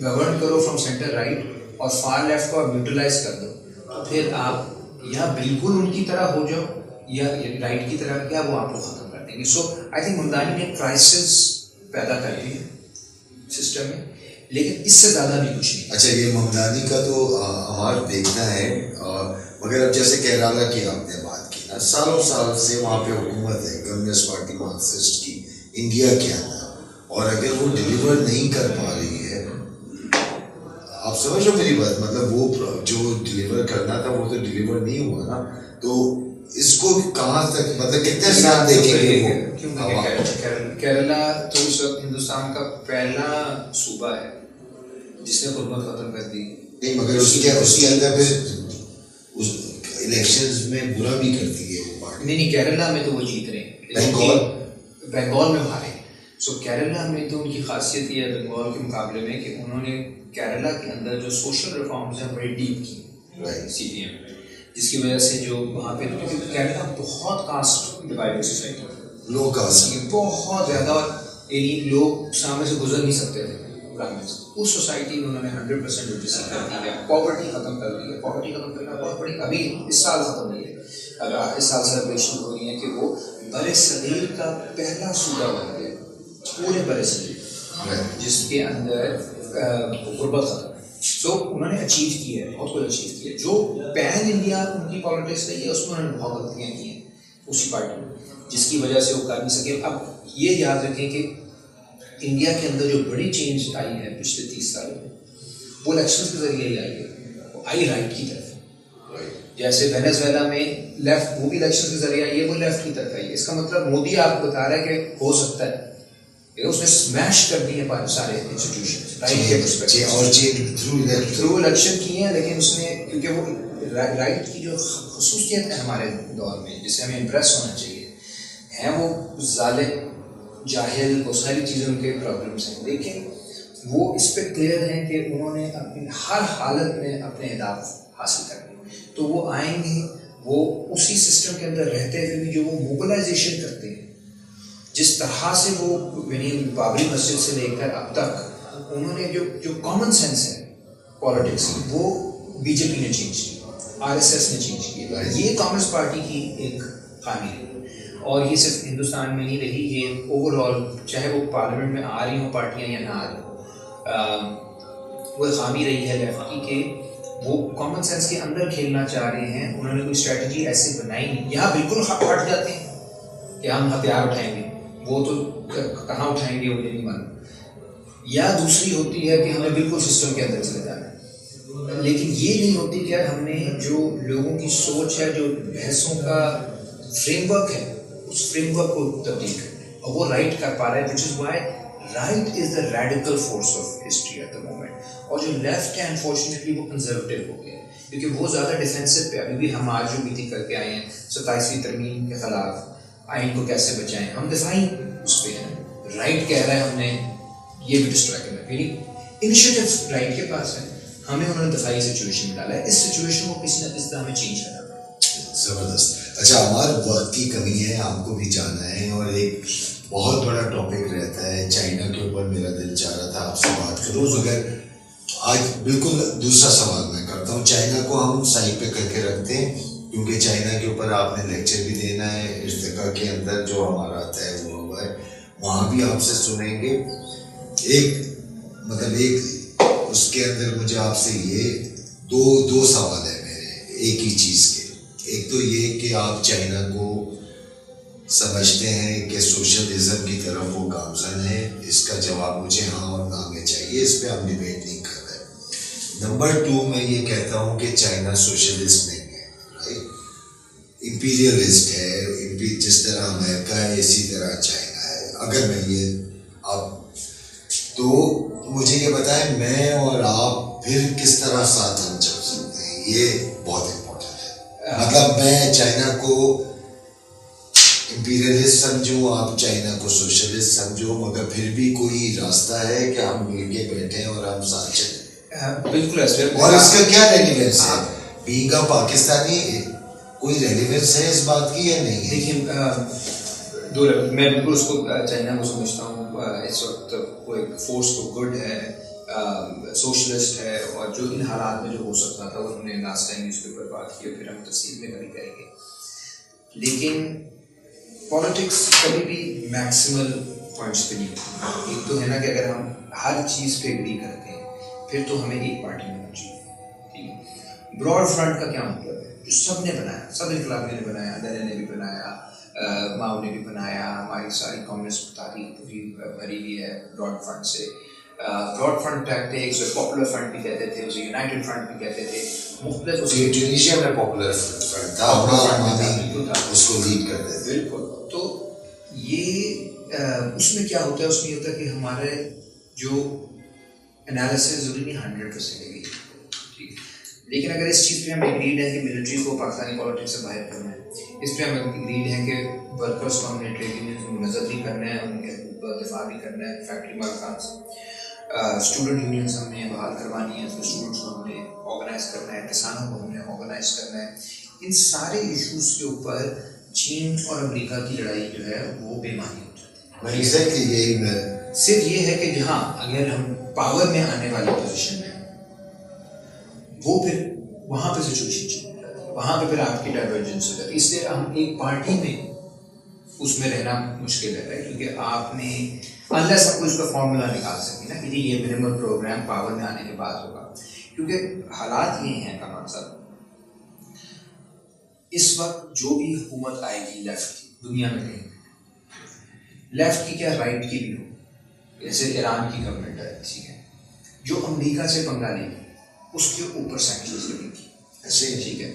گورن کرو فرام سینٹر رائٹ، اور فار لیفٹ کو آپ نیوٹرلائز کر دو تو پھر آپ یا بالکل ان کی طرح ہو جاؤ یا رائٹ کی طرح کیا وہ آپ کو ختم کر دیں گے. سو آئی تھنک ممدانی نے کرائسس پیدا کر دی ہے سسٹم میں, لیکن اس سے زیادہ بھی کچھ نہیں. اچھا یہ ممدانی کا تو ہمارا دیکھنا ہے, مگر اب جیسے کیرالہ کی آپ نے بات کی نا, سالوں سال سے وہاں پہ حکومت ہے کمیونسٹ پارٹی مارکسسٹ کی انڈیا کے اندر, اور اگر وہ ڈلیور نہیں کر پا رہی ہے, آپ سمجھو میری بات, مطلب وہ جو ڈلیور کرنا تھا وہ تو ڈلیور نہیں ہوا نا, تو اس کو کہاں تک مطلب کتنے سال دیکھیں گے وہ. کیرلا تو اس وقت ہندوستان کا پہلا صوبہ ہے جس نے غربت ختم کر دی. نہیں مگر اس کے اندر پھر الیکشنز میں برا بھی کرتی ہے وہ پارٹی. نہیں کیرلا میں تو وہ جیت رہے ہیں, بنگال میں ہارے. سو کیرلا میں تو ان کی خاصیت یہ ہے بنگال کے مقابلے میں کہ انہوں نے کیرلا کے اندر جو سوشل ریفارمز ہیں بڑی ڈیپ کی سی پی ایم, جس کی وجہ سے جو وہاں پہ کیونکہ کیرلا بہت cost divided society, low cost بہت زیادہ, اور یعنی لوگ سامنے سے گزر نہیں سکتے تھے. اس سوسائٹی میں انہوں نے 100% لٹریسی کر دی ہے, پاورٹی ختم کر دی ہے. پاورٹی ختم کرنا بہت بڑی, ابھی اس سال ختم ہوئی ہے, اگر اس سال سیلیبریشن ہو رہی ہے کہ وہ بر صغیر کا پہلا صوبہ بن گیا پورے بر صغیر جس کے اندر غربت ختم. سو انہوں نے اچیو کی ہے, بہت کچھ اچیو کیا ہے. جو پین انڈیا ان کی پالیٹکس رہی ہے اس میں انہوں نے بہت غلطیاں کی ہیں اسی پارٹی میں, جس کی وجہ سے وہ کر نہیں سکے. اب یہ یاد رکھیں کہ انڈیا کے اندر جو بڑی چینج آئی ہے پچھلے 30 سالوں میں وہ الیکشن کے ذریعے ہی آئی ہے, وہ آئی رائٹ کی طرف. جیسے وینیزویلا میں لیفٹ, وہ بھی الیکشن کے ذریعے آئی ہے, وہ لیفٹ کی طرف آئی ہے. اس کا مطلب مودی آپ کو بتا رہا ہے کہ ہو سکتا ہے, اس نے اسمیش کر دی ہے سارے انسٹیٹیوشنز رائٹ کے پرسپیکٹو تھرو الیکشن کی ہیں. لیکن اس نے کیونکہ وہ رائٹ کی جو خصوصیت ہے ہمارے دور میں جس سے ہمیں امپریس ہونا چاہیے ہیں, وہ ظالم جاہل وہ ساری چیزیں ان کے پرابلمس ہیں, لیکن وہ اس پہ کلیئر ہیں کہ انہوں نے اپنی ہر حالت میں اپنے اہداف حاصل کرنے. تو وہ آئیں گے, وہ اسی سسٹم کے اندر رہتے ہوئے بھی جو وہ موبلائزیشن کرتے ہیں, جس طرح سے وہ یعنی بابری مسجد سے لے کر اب تک انہوں نے جو کامن سینس ہے پالیٹکس کی وہ بی جے پی نے چینج کی, آر ایس ایس نے چینج کی. یہ کانگریس پارٹی کی ایک خامی ہے, اور یہ صرف ہندوستان میں نہیں رہی, یہ اوور آل چاہے وہ پارلیمنٹ میں آ رہی ہوں پارٹیاں یا نہ آ رہی ہوں, وہ خامی رہی ہے لیفٹ کی کہ وہ کامن سینس کے اندر کھیلنا چاہ رہے ہیں. انہوں نے کوئی اسٹریٹجی ایسے بنائی نہیں. یہاں بالکل ہٹ جاتے ہیں کہ ہم ہتھیار اٹھائیں گے, وہ تو کہاں اٹھائیں گے وہ نہیں معلوم. یا دوسری ہوتی ہے کہ ہمیں بالکل سسٹم کے اندر چلے جانا ہے, لیکن یہ نہیں ہوتی کہ ہم نے جو لوگوں کی سوچ ہے, جو بحثوں کا فریم ورک ہے, اس فریم ورک کو تبدیل کرنا ہے, اور وہ رائٹ کر پا رہا ہے, which is why right is the radical force of history at the moment. اور جو لیفٹ ہے انفارچونیٹلی وہ کنزرویٹو ہو گیا ہے, کیونکہ وہ زیادہ ڈیفینسو پہ. ابھی بھی ہم آج جو میٹنگ کر کے آئے ہیں 27ویں ترمیم کے خلاف, آئین کو کیسے بچائیں, ہم دفاعی اس پہ ہیں. رائٹ کہہ رہا ہے ہم نے یہ بھی ڈسٹرائے کرنا, یعنی انیشیٹو رائٹ کے پاس ہے, ہمیں انہوں نے دفاعی سچویشن میں ڈالا ہے. اس سچویشن کو کسی نہ کسی طرح ہمیں چینج کرنا پڑے. زبردست. اچھا ہمارے وقت کی کمی ہے, آپ کو بھی جانا ہے, اور ایک بہت بڑا ٹاپک رہتا ہے چائنا کے اوپر. میرا دل چاہ رہا تھا آپ سے بات کروں, مگر آج بالکل دوسرا سوال میں کرتا ہوں. چائنا کو ہم سائڈ پہ کر کے رکھتے ہیں کیونکہ چائنا کے اوپر آپ نے لیکچر بھی دینا ہے, ارتقا کے اندر جو ہمارا طے ہوا ہے وہاں بھی آپ سے سنیں گے. ایک اس کے اندر مجھے آپ سے یہ دو سوال ہے میرے ایک ہی چیز کے. ایک تو یہ کہ آپ چائنا کو سمجھتے ہیں کہ سوشلزم کی طرف وہ گامزن ہے, اس کا جواب مجھے ہاں اور نہ میں چاہیے, اس پہ ہم ڈیبیٹ نہیں کر رہے. نمبر 2 میں یہ کہتا ہوں کہ چائنا سوشلسٹ نہیں ہے, رائٹ, امپیریلسٹ ہے. جس طرح امریکہ ہے اسی طرح چائنا ہے. اگر میں یہ آپ تو مجھے یہ بتائیں میں اور آپ پھر کس طرح ساتھ ہم چل سکتے ہیں, یہ بہت امپورٹنٹ ہے. مطلب میں چائنا کو امپیریلسٹ سمجھوں, آپ چائنا کو سوشلسٹ سمجھو, مگر پھر بھی کوئی راستہ ہے کہ ہم مل کے بیٹھیں اور ہم ساتھ چلیں. بالکل. اور اس کا کیا ریلیونس ہے, بینگ کا پاکستانی کوئی ریلیونس ہے اس بات کی یا نہیں ہے؟ دیکھیے میں بالکل اس کو چائنا کو سمجھتا ہوں اس وقت وہ ایک فورس کو گڈ ہے, سوشلسٹ ہے, اور جو ان حالات میں جو ہو سکتا تھا وہ ہم نے لاسٹ ٹائم اس کے اوپر بات کی, اور پھر ہم تفصیل میں کبھی کریں گے. لیکن پالیٹکس کبھی بھی میکسیمل پوائنٹس پہ نہیں ہوتی. ایک تو ہے نا کہ اگر ہم ہر چیز پہ ایگری کرتے ہیں پھر تو ہمیں ایک پارٹی میں ہونا چاہیے. ٹھیک ہے, براڈ فرنٹ کا کیا مطلب ہے؟ جو سب نے بنایا, سب انقلابیوں نے بنایا, دلے نے بھی بنایا, ماؤ نے بھی بنایا, ہماری ساری کمیونسٹ تاریخ بھی بھری ہوئی ہے براڈ فرنٹ سے. Broad front tactics, popular front بھی کہتے تھے اسے, یونائٹڈ فرنٹ بھی کہتے تھے, مختلف. ٹیونیشیا میں پاپولر فرنٹ تھا, اس کو لیڈ کرتے تھے. بالکل. تو یہ اس میں کیا ہوتا ہے, اس میں یہ ہوتا ہے کہ ہمارے جو انالیسس ضروری نہیں 100% ہے, ٹھیک ہے, لیکن اگر اس چیز پہ ہم ایگریڈ ہیں کہ ملٹری کو پاکستانی پالیٹکس سے باہر کرنا ہے, اس پہ ہم ایگریڈ ہیں کہ ورکرس کو ہم نے ٹریڈ یونینز کو منظم بھی کرنا ہے, ان کے حقوق کا دفاع بھی کرنا ہے فیکٹری مالکان سے, اسٹوڈنٹ یونینز ہم نے بحال کروانی ہے, اسٹوڈنٹس کو ہم نے آرگنائز کرنا ہے, کسانوں کو ہم نے آرگنائز کرنا ہے. ان سارے ایشوز کے اوپر چین اور امریکہ کی لڑائی جو ہے وہ بے معنی ہو جاتی ہے. صرف یہ ہے کہ جہاں اگر ہم پاور میں آنے والی پوزیشن میں وہ پھر وہاں پہ سچویشن چل جاتی ہے, وہاں پہ پھر آپ کی ڈائیورجنس ہو جاتی ہے. اس لیے ہم ایک پارٹی میں اس میں رہنا مشکل ہے, کیونکہ آپ نے انلیس آپ کو اس کا فارمولا نکال سکیں نا کہ یہ منیمم پروگرام پاور میں آنے کے بعد ہوگا. کیونکہ حالات یہ ہیں کمان صاحب, اس وقت جو بھی حکومت آئے گی لیفٹ کی دنیا میں کہیں, لیفٹ کی کیا رائٹ کی بھی ہو, جیسے ایران کی گورنمنٹ ہے, ٹھیک ہے, جو امریکہ سے پنگا لے گی اس کے اوپر سینکشنز لگیں گی, ایسے ہی, ٹھیک ہے.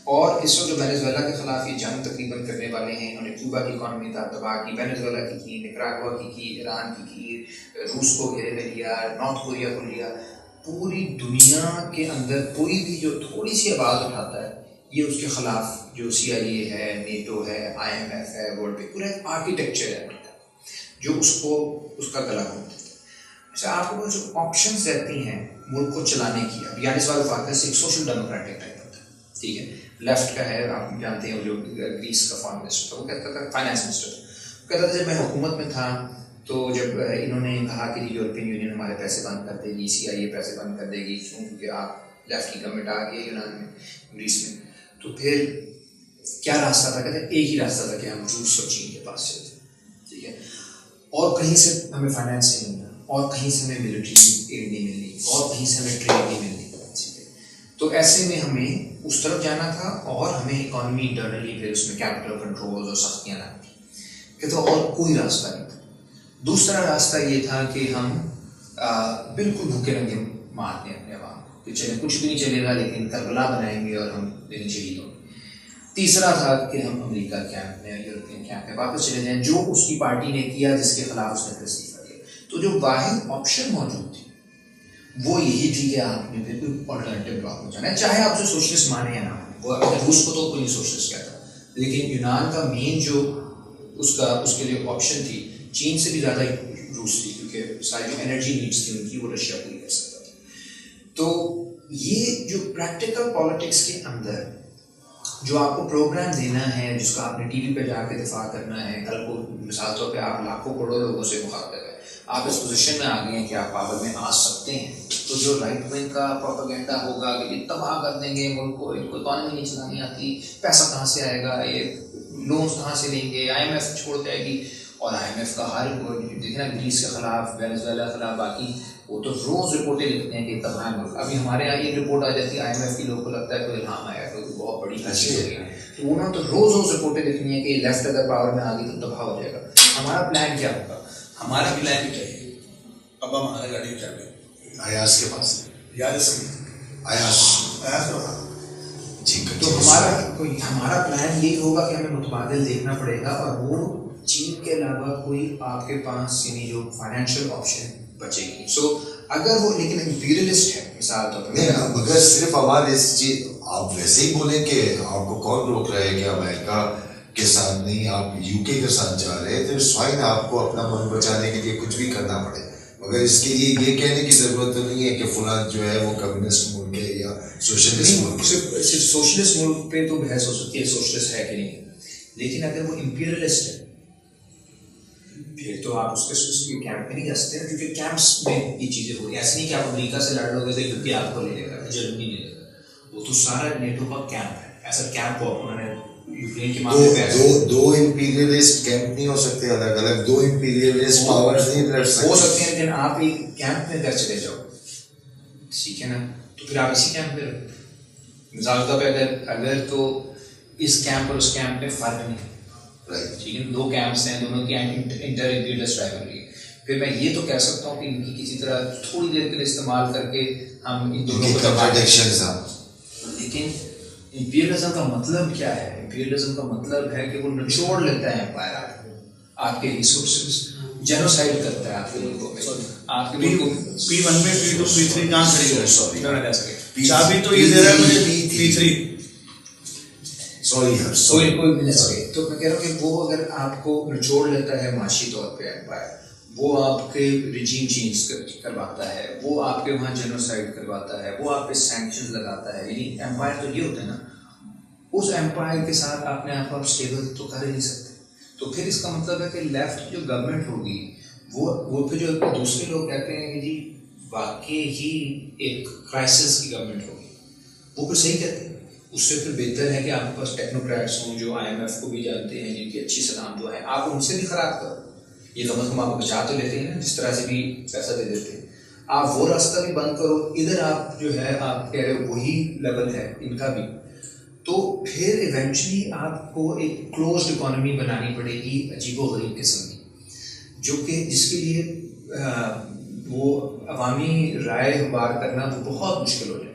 اور اس وقت جو وینیزویلا کے خلاف یہ جنگ تقریباً کرنے والے ہیں, انہوں نے کیوبا کی اکانومی تباہ کی, وینیزویلا کی نکراگوا کی, ایران کی, روس کو گھیرے میں لیا, نارتھ کوریا کو لیا. پوری دنیا کے اندر کوئی بھی جو تھوڑی سی آواز اٹھاتا ہے یہ اس کے خلاف, جو CIA ہے, نیٹو ہے, IMF ہے, ورلڈ پہ پورا ایک آرکیٹیکچر ہے جو اس کو اس کا گلا گھونٹ دیتا ہے. اچھا, آپ کو جو آپشنس رہتی ہیں ملک کو چلانے کی, اب یانس وارفاکیس ایک سوشل ڈیموکریٹک ٹائپ ہوتا ہے, ٹھیک ہے, لیفٹ کا ہے, آپ جانتے ہیں جو گریس کا فارم منسٹر تھا, وہ کہتا تھا فائنانس منسٹر, وہ کہتا تھا جب میں حکومت میں تھا تو جب انہوں نے کہا کہ یورپین یونین ہمارے پیسے بند کر دے گی, CIA پیسے بند کر دے گی, کیونکہ آپ لیفٹ کی گورنمنٹ آ گئی ہے یونان میں, گریس میں, تو پھر کیا راستہ تھا, کہتے ہیں ایک ہی راستہ تھا کہ ہم روس اور چین کے پاس چلتے, ٹھیک ہے, اور کہیں سے ہمیں فائنانس نہیں ملنا, اور کہیں سے ہمیں ملٹری ایڈ نہیں ملنی, اور کہیں سے ہمیں ٹریڈ نہیں ملنی, ٹھیک ہے. تو ایسے میں ہمیں اس طرف جانا تھا, اور ہمیں اکانومی انٹرنلی پھر اس میں کیپٹل کنٹرول اور سختیاں لانی تھیں, کہ تو اور کوئی راستہ نہیں تھا. دوسرا راستہ یہ تھا کہ ہم بالکل بھوکے ننگے مار دیں اپنے عوام کو, کہ چلیں کچھ بھی نہیں چلے گا لیکن کربلا بنائیں گے اور ہم لیکن شہید ہوں گے. تیسرا تھا کہ ہم امریکہ کیمپ میں, یورپین کیمپ میں واپس چلے جائیں, جو اس کی پارٹی نے کیا جس کے خلاف اس نے استعفیٰ دیا. تو جو واحد آپشن موجود تھی وہ یہی تھی کہ آپ نے پھر کوئی آلٹرنیٹیو بلاک میں جانا ہے, چاہے آپ جو سوشلسٹ مانے یا نہ مانے. وہ روس کو تو کوئی سوشلسٹ کہتا, لیکن یونان کا مین جو اس کے لیے آپشن تھی, چین سے بھی زیادہ روس تھی, کیونکہ ساری جو انرجی نیڈس تھی ان کی وہ رشیا پوری کر سکتا تھا. تو یہ جو پریکٹیکل پالیٹکس کے اندر جو آپ کو پروگرام دینا ہے, جس کا آپ نے TV پہ جا کے دفاع کرنا ہے, کل کو مثال طور پہ آپ لاکھوں کروڑوں لوگوں سے مخاطب ہے, آپ اس پوزیشن میں آ گئے ہیں کہ آپ پاور میں آ سکتے ہیں, تو جو رائٹ ونگ کا پروپیگنڈا ہوگا کہ یہ تباہ کر دیں گے ملک کو, ان کو اکانومی نہیں چلانی آتی, پیسہ کہاں سے آئے گا, یہ لونز کہاں سے لیں گے, IMF چھوڑ جائے گی, اور IMF کا ہر دیکھنا گریس کے خلاف, وینیزویلا کے خلاف, باقی وہ تو روز رپورٹیں لکھتے ہیں کہ تباہ ملک. ابھی ہمارے یہاں ایک رپورٹ آ جاتی ہے IMF کی, لوگوں کو لگتا ہے کوئی الہام آیا, کوئی بہت بڑی حاصل ہو گئی, تو انہوں نے تو روز رپورٹیں لکھنی ہے کہ لیفٹ اگر پاور میں آ گئی تو تباہ ہو جائے گا. ہمارا پلان کیا ہوگا؟ ہمارا پلان کیا ہے؟ اب ہم ہمارے گاڑی چل رہے ہیں ایاز کے پاس, ایاز جی, تو ہمارا پلان یہی ہوگا کہ ہمیں متبادل دیکھنا پڑے گا, اور وہ چین کے علاوہ کوئی آپ کے پاس یعنی جو فائنینشیل آپشن بچے گی. سو اگر وہ لیکن امپیریلسٹ ہے مثال طور پر, مگر صرف ہمارے اس چیز آپ ویسے ہی بولیں کہ آپ کو کون روک رہے ہیں کہ امریکہ کے ساتھ نہیں, آپ UK کے ساتھ جا رہے ہیں, تو سوائن آپ کو اپنا من بچانے کے لیے کچھ بھی کرنا پڑے, مگر اس کے لیے یہ کہنے کی ضرورت تو نہیں ہے کہ فلاں جو ہے وہ کمیونسٹ ملک ہے یا سوشلسٹ ملک. صرف سوشلسٹ ملک پہ تو بحث ہو سکتی ہے سوشلسٹ ہے کہ نہیں, لیکن اگر وہ امپیریلسٹ ہے پھر تو آپ اس کے کیمپ میں نہیں جا سکتے نا, کیونکہ کیمپس میں یہ چیزیں ہو رہی ہیں. ایسے نہیں کہ آپ امریکہ سے لڑ لو گے تو ترکی آپ کو لے لے گا, جرمنی لے لے گا, وہ تو سارا نیٹو کا کیمپ ہے. ایسا کیمپ ہو انہوں نے یوکرین کے معاملے میں دو امپیریلسٹ کیمپ نہیں ہو سکتے الگ الگ, دو امپیریلسٹ پاورز نہیں لڑ سکتے. ہو سکتے ہیں لیکن آپ ایک کیمپ میں گھر چلے جاؤ, ٹھیک ہے نا, تو پھر آپ اسی کیمپ میں رہو. مثال کے طور پہ اگر تو اس کیمپ اور اس کیمپ میں فرق نہیں ہے, ٹھیک ہے, دو کیمپس ہیں, دونوں کی انٹر امپیریلسٹ رائیولری ہے. پھر میں یہ تو کہہ سکتا ہوں کہ ان کی کسی طرح تھوڑی دیر کے لیے استعمال کر کے ہم ان دونوں کو کنٹراڈکشنز ہیں. لیکن امپیریلزم کا مطلب کیا ہے؟ امپیریلزم کا مطلب ہے کہ وہ نچوڑ لیتا ہے امپائر آپ کے ریسورسز, جینوسائڈ کرتا ہے آپ کے ملکوں میں. آپ کے ملکوں میں P1 میں P2 P3 کہاں کھڑی ہو؟ سوری نہ لے سکے چابی تو یہ دے رہا ہے مجھے P3. کوئی نہیں لے سکے. تو میں کہہ رہا ہوں کہ وہ اگر آپ کو نچوڑ لیتا ہے معاشی طور پہ امپائر, وہ آپ کے رجیم چینج کرواتا ہے, وہ آپ کے وہاں جینوسائڈ کرواتا ہے, وہ آپ پہ سینکشنز لگاتا ہے. یعنی امپائر تو یہ ہوتا ہے نا, اس امپائر کے ساتھ آپ نے آپ کو اسٹیبل تو کر ہی نہیں سکتے. تو پھر اس کا مطلب ہے کہ لیفٹ جو گورنمنٹ ہوگی وہ پھر جو دوسرے لوگ کہتے ہیں کہ جی واقعی ہی ایک کرائسس کی گورنمنٹ ہوگی, وہ پھر صحیح کہتے ہیں. اس سے پھر بہتر ہے کہ آپ کے پاس ٹیکنوکریٹس ہوں جو IMF کو بھی جانتے ہیں, جن کی اچھی سلام دعا ہے, آپ ان سے بھی خراب کرو. یہ کم از کم آپ کو بچا تو لیتے ہیں نا, جس طرح سے بھی پیسہ دے دیتے ہیں. آپ وہ راستہ بھی بند کرو, ادھر آپ جو ہے آپ کہہ رہے ہو وہی لیول ہے ان کا بھی, تو پھر ایونچولی آپ کو ایک کلوزڈ اکانومی بنانی پڑے گی عجیب و غریب قسم کی, جو کہ جس کے لیے وہ عوامی رائے ہموار کرنا وہ بہت مشکل ہو جائے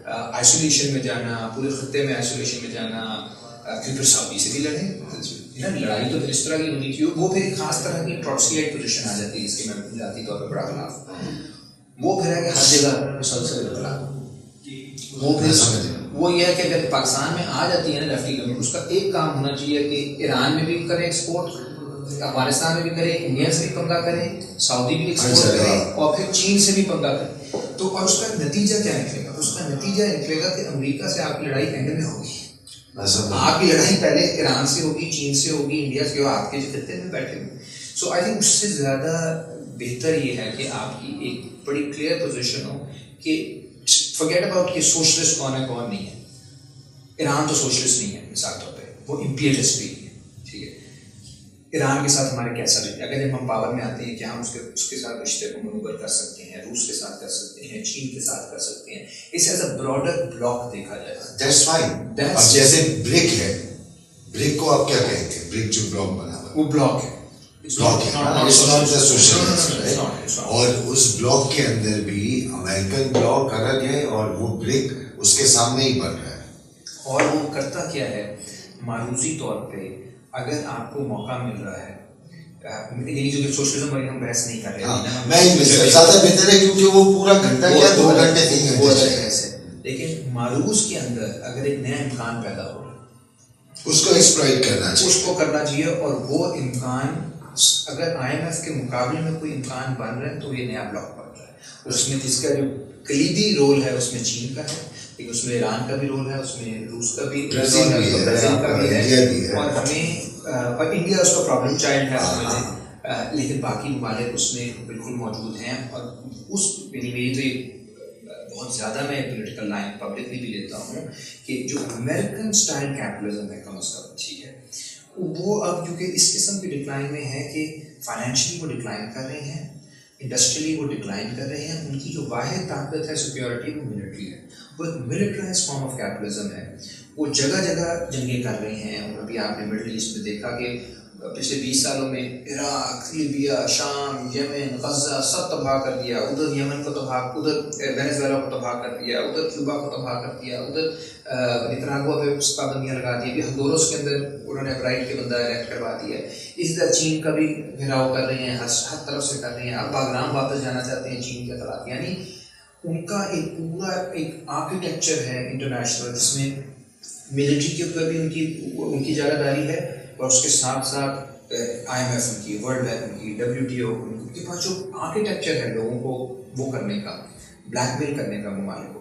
گا. آئسولیشن میں جانا, پورے خطے میں آئسولیشن میں جانا, کیونکہ سعودی سے بھی لڑیں نا, لڑائی تو پھر اس طرح کی ہونی چاہیے. وہ پھر ایک خاص طرح کی ٹروٹسکیائٹ پوزیشن آ جاتی ہے جس کے میں ذاتی طور پہ بڑا خلاف. وہ پھر ہے کہ ہر جگہ مسلسل اطلاع, وہ پھر وہ یہ ہے کہ اگر پاکستان میں آ جاتی ہے نا لیفٹی گورنمنٹ, اس کا ایک کام ہونا چاہیے کہ ایران میں بھی کریں ایکسپورٹ, افغانستان میں بھی کریں, انڈیا سے بھی پنگا کریں, سعودی بھی ایکسپورٹ کریں, اور پھر چین سے بھی پنگا کریں. تو اور اس کا نتیجہ کیا نکلے گا؟ اس کا نتیجہ نکلے گا کہ امریکہ سے آپ کی لڑائی اینڈ میں ہوگی. آپ کی لڑائی پہلے ایران سے ہوگی, چین سے ہوگی, انڈیا سے, آپ کے خطے میں بیٹھے ہوئے. سو آئی تھنک اس سے زیادہ بہتر یہ ہے کہ آپ کی ایک بڑی کلیئر پوزیشن ہو کہ فرگیٹ اباؤٹ کہ سوشلسٹ کون ہے کون نہیں ہے. ایران تو سوشلسٹ نہیں ہے مثال طور پہ, وہ امپیریلسٹ بھی ہے, ٹھیک ہے. ایران کے ساتھ ہمارے کیسا رشتہ, اگر جب ہم پاور میں آتے ہیں کہ ہم اس کے ساتھ رشتے کو منور کر سکتے ہیں, روس کے ساتھ کر سکتے ہیں, چین کے ساتھ کر سکتے ہیں, اسے ایز اے براڈر بلاک دیکھا جائے. That's fine. اب جیسے برک ہے, برک کو آپ کیا کہیں گے؟ برک جو بلاک بنا ہوا, وہ بلاک ہے, اور اس بلاک کے اندر بھی امریکن بلاک الگ ہے اور وہ برک اس کے سامنے ہی بن رہا ہے. اور وہ کرتا کیا ہے معروضی طور پہ, اگر آپ کو موقع مل رہا ہے, یعنی جو سوشلزم والی ہم بحث نہیں کر رہے ہیں, میں زیادہ بہتر ہے کیونکہ وہ پورا گھنٹہ یا 2 گھنٹے 3 گھنٹے بحث ہے, لیکن معروض کے اندر اگر ایک نیا امکان پیدا ہو اس کو ایکسپلائٹ کرنا چاہیے, اس کو کرنا چاہیے. اور وہ امکان اگر IMF کے مقابلے میں کوئی امکان بن رہا ہے تو یہ نیا بلاک بن رہا ہے. اس میں جس کا جو کلیدی رول ہے اس میں چین کا ہے, لیکن اس میں ایران کا بھی رول ہے, اس میں روس کا بھی رول ہے, برازیل کا بھی ہے, اور ہمیں اور انڈیا اس کا پرابلم چائلڈ ہے اس میں سے, لیکن باقی ممالک اس میں بالکل موجود ہیں. اور اس میری تو ایک بہت زیادہ میں پولیٹیکل لائن پبلکلی بھی لیتا ہوں کہ جو امریکن اسٹائل کیپٹلزم ہے کم از کم, ٹھیک ہے, وہ اب کیونکہ اس قسم کی ڈکلائن میں ہے کہ فائنینشلی وہ ڈکلائن کر رہے ہیں, انڈسٹریلی وہ ڈکلائن کر رہے ہیں. ان کی جو واحد طاقت ہے سیکیورٹی وہ ملٹری ہے, وہ ایک ملٹرائز فارم آف کیپٹلزم ہے. وہ جگہ جگہ جنگیں کر رہے ہیں, اور ابھی آپ نے مڈل ایسٹ میں دیکھا کہ پچھلے 20 سالوں میں عراق, لیبیا, شام, یمن, غزہ سب تباہ کر دیا. ادھر یمن کو تباہ, ادھر وینیزویلا کو تباہ کر دیا, ادھر کیوبا کو تباہ کر دیا, ادھر نکراگوا پہ پابندیاں لگا دی. ابھی ہندوراس کے اندر انہوں نے برائٹ کے بندہ الیکٹ کروا دیا ہے. اسی طرح چین کا بھی گھیراؤ کر رہے ہیں, ہر طرف سے کر رہے ہیں. اب باغرام واپس جانا چاہتے ہیں چین کے خلاف. یعنی ان کا ایک پورا ایک آرکیٹیکچر ہے انٹرنیشنل, جس میں ملٹری کے اوپر بھی ان کی اجارہ داری ہے, اور اس کے ساتھ ساتھ IMF ان کی, ورلڈ بینک ان کی, WTO ان کے پاس جو آرکیٹیکچر ہے لوگوں کو وہ کرنے کا, بلیک میل کرنے کا ممالک کو,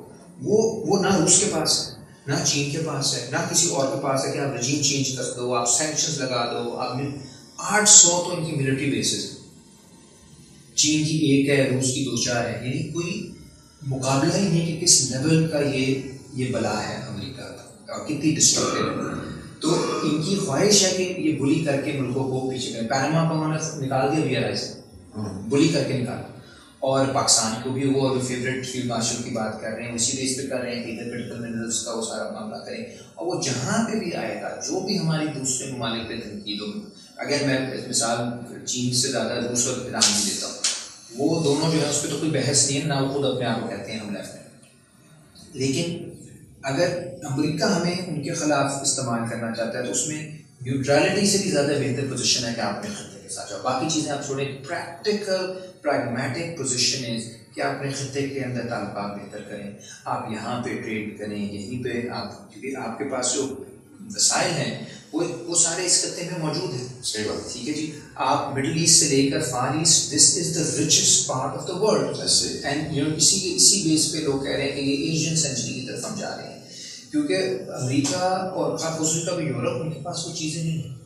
وہ نہ روس کے پاس ہے, نہ چین کے پاس ہے, نہ کسی اور کے پاس ہے کہ آپ رجیم چینج کر دو, آپ سینکشنز لگا دو, آپ 800 تو ان کی ملٹری بیسز ہیں. چین کی 1 ہے, روس کی 2-4 ہے. یعنی کوئی مقابلہ ہی نہیں کہ کس لیول کا یہ بلا ہے امریکہ کا اور کتنی ڈسٹرکٹیو ہے. تو ان کی خواہش ہے کہ یہ بلی کر کے ملکوں کو پیچھے کریں. پیناما کو انہوں نے نکال دیا BRI سے, بلی کر کے نکالا. اور پاکستان کو بھی وہ فیوریٹ فیلڈ مارشل کی بات کر رہے ہیں, اسی بیس پہ کر رہے ہیں کہ ادھر کرٹیکل منرلس کا وہ سارا معاملہ کریں. اور وہ جہاں پہ بھی آئے گا, جو بھی ہماری دوسرے ممالک پہ تنقید ہو, اگر میں مثال چین سے زیادہ روس اور ایران بھی دیتا ہوں, وہ دونوں جو ہے اس پہ تو کوئی بحث نہیں ہے, نہ وہ خود اپنے آپ کو کہتے ہیں ہم لیفٹ ہیں. لیکن اگر امریکہ ہمیں ان کے خلاف استعمال کرنا چاہتا ہے تو اس میں نیوٹرلٹی سے بھی زیادہ بہتر پوزیشن ہے کہ آپ اپنے خطے کے ساتھ جاؤ. باقی چیزیں آپ چھوڑیں. پریکٹیکل پریگمیٹک پوزیشن از کہ آپ اپنے خطے کے اندر تعلقات بہتر کریں, آپ یہاں پہ ٹریڈ کریں, یہیں پہ آپ, کیونکہ آپ کے پاس جو وسائل ہیں وہ سارے اس خطے میں موجود ہیں. صحیح بات. ٹھیک ہے جی, آپ مڈل ایسٹ سے لے کر Far East, this is the richest part of the world. And اسی بیس پہ لوگ کہہ رہے ہیں کہ یہ ایشین سینچری کی طرف ہم جا رہے ہیں, کیونکہ امریکہ اور خصوصاً کا بھی یورپ, ان کے پاس وہ چیزیں نہیں ہیں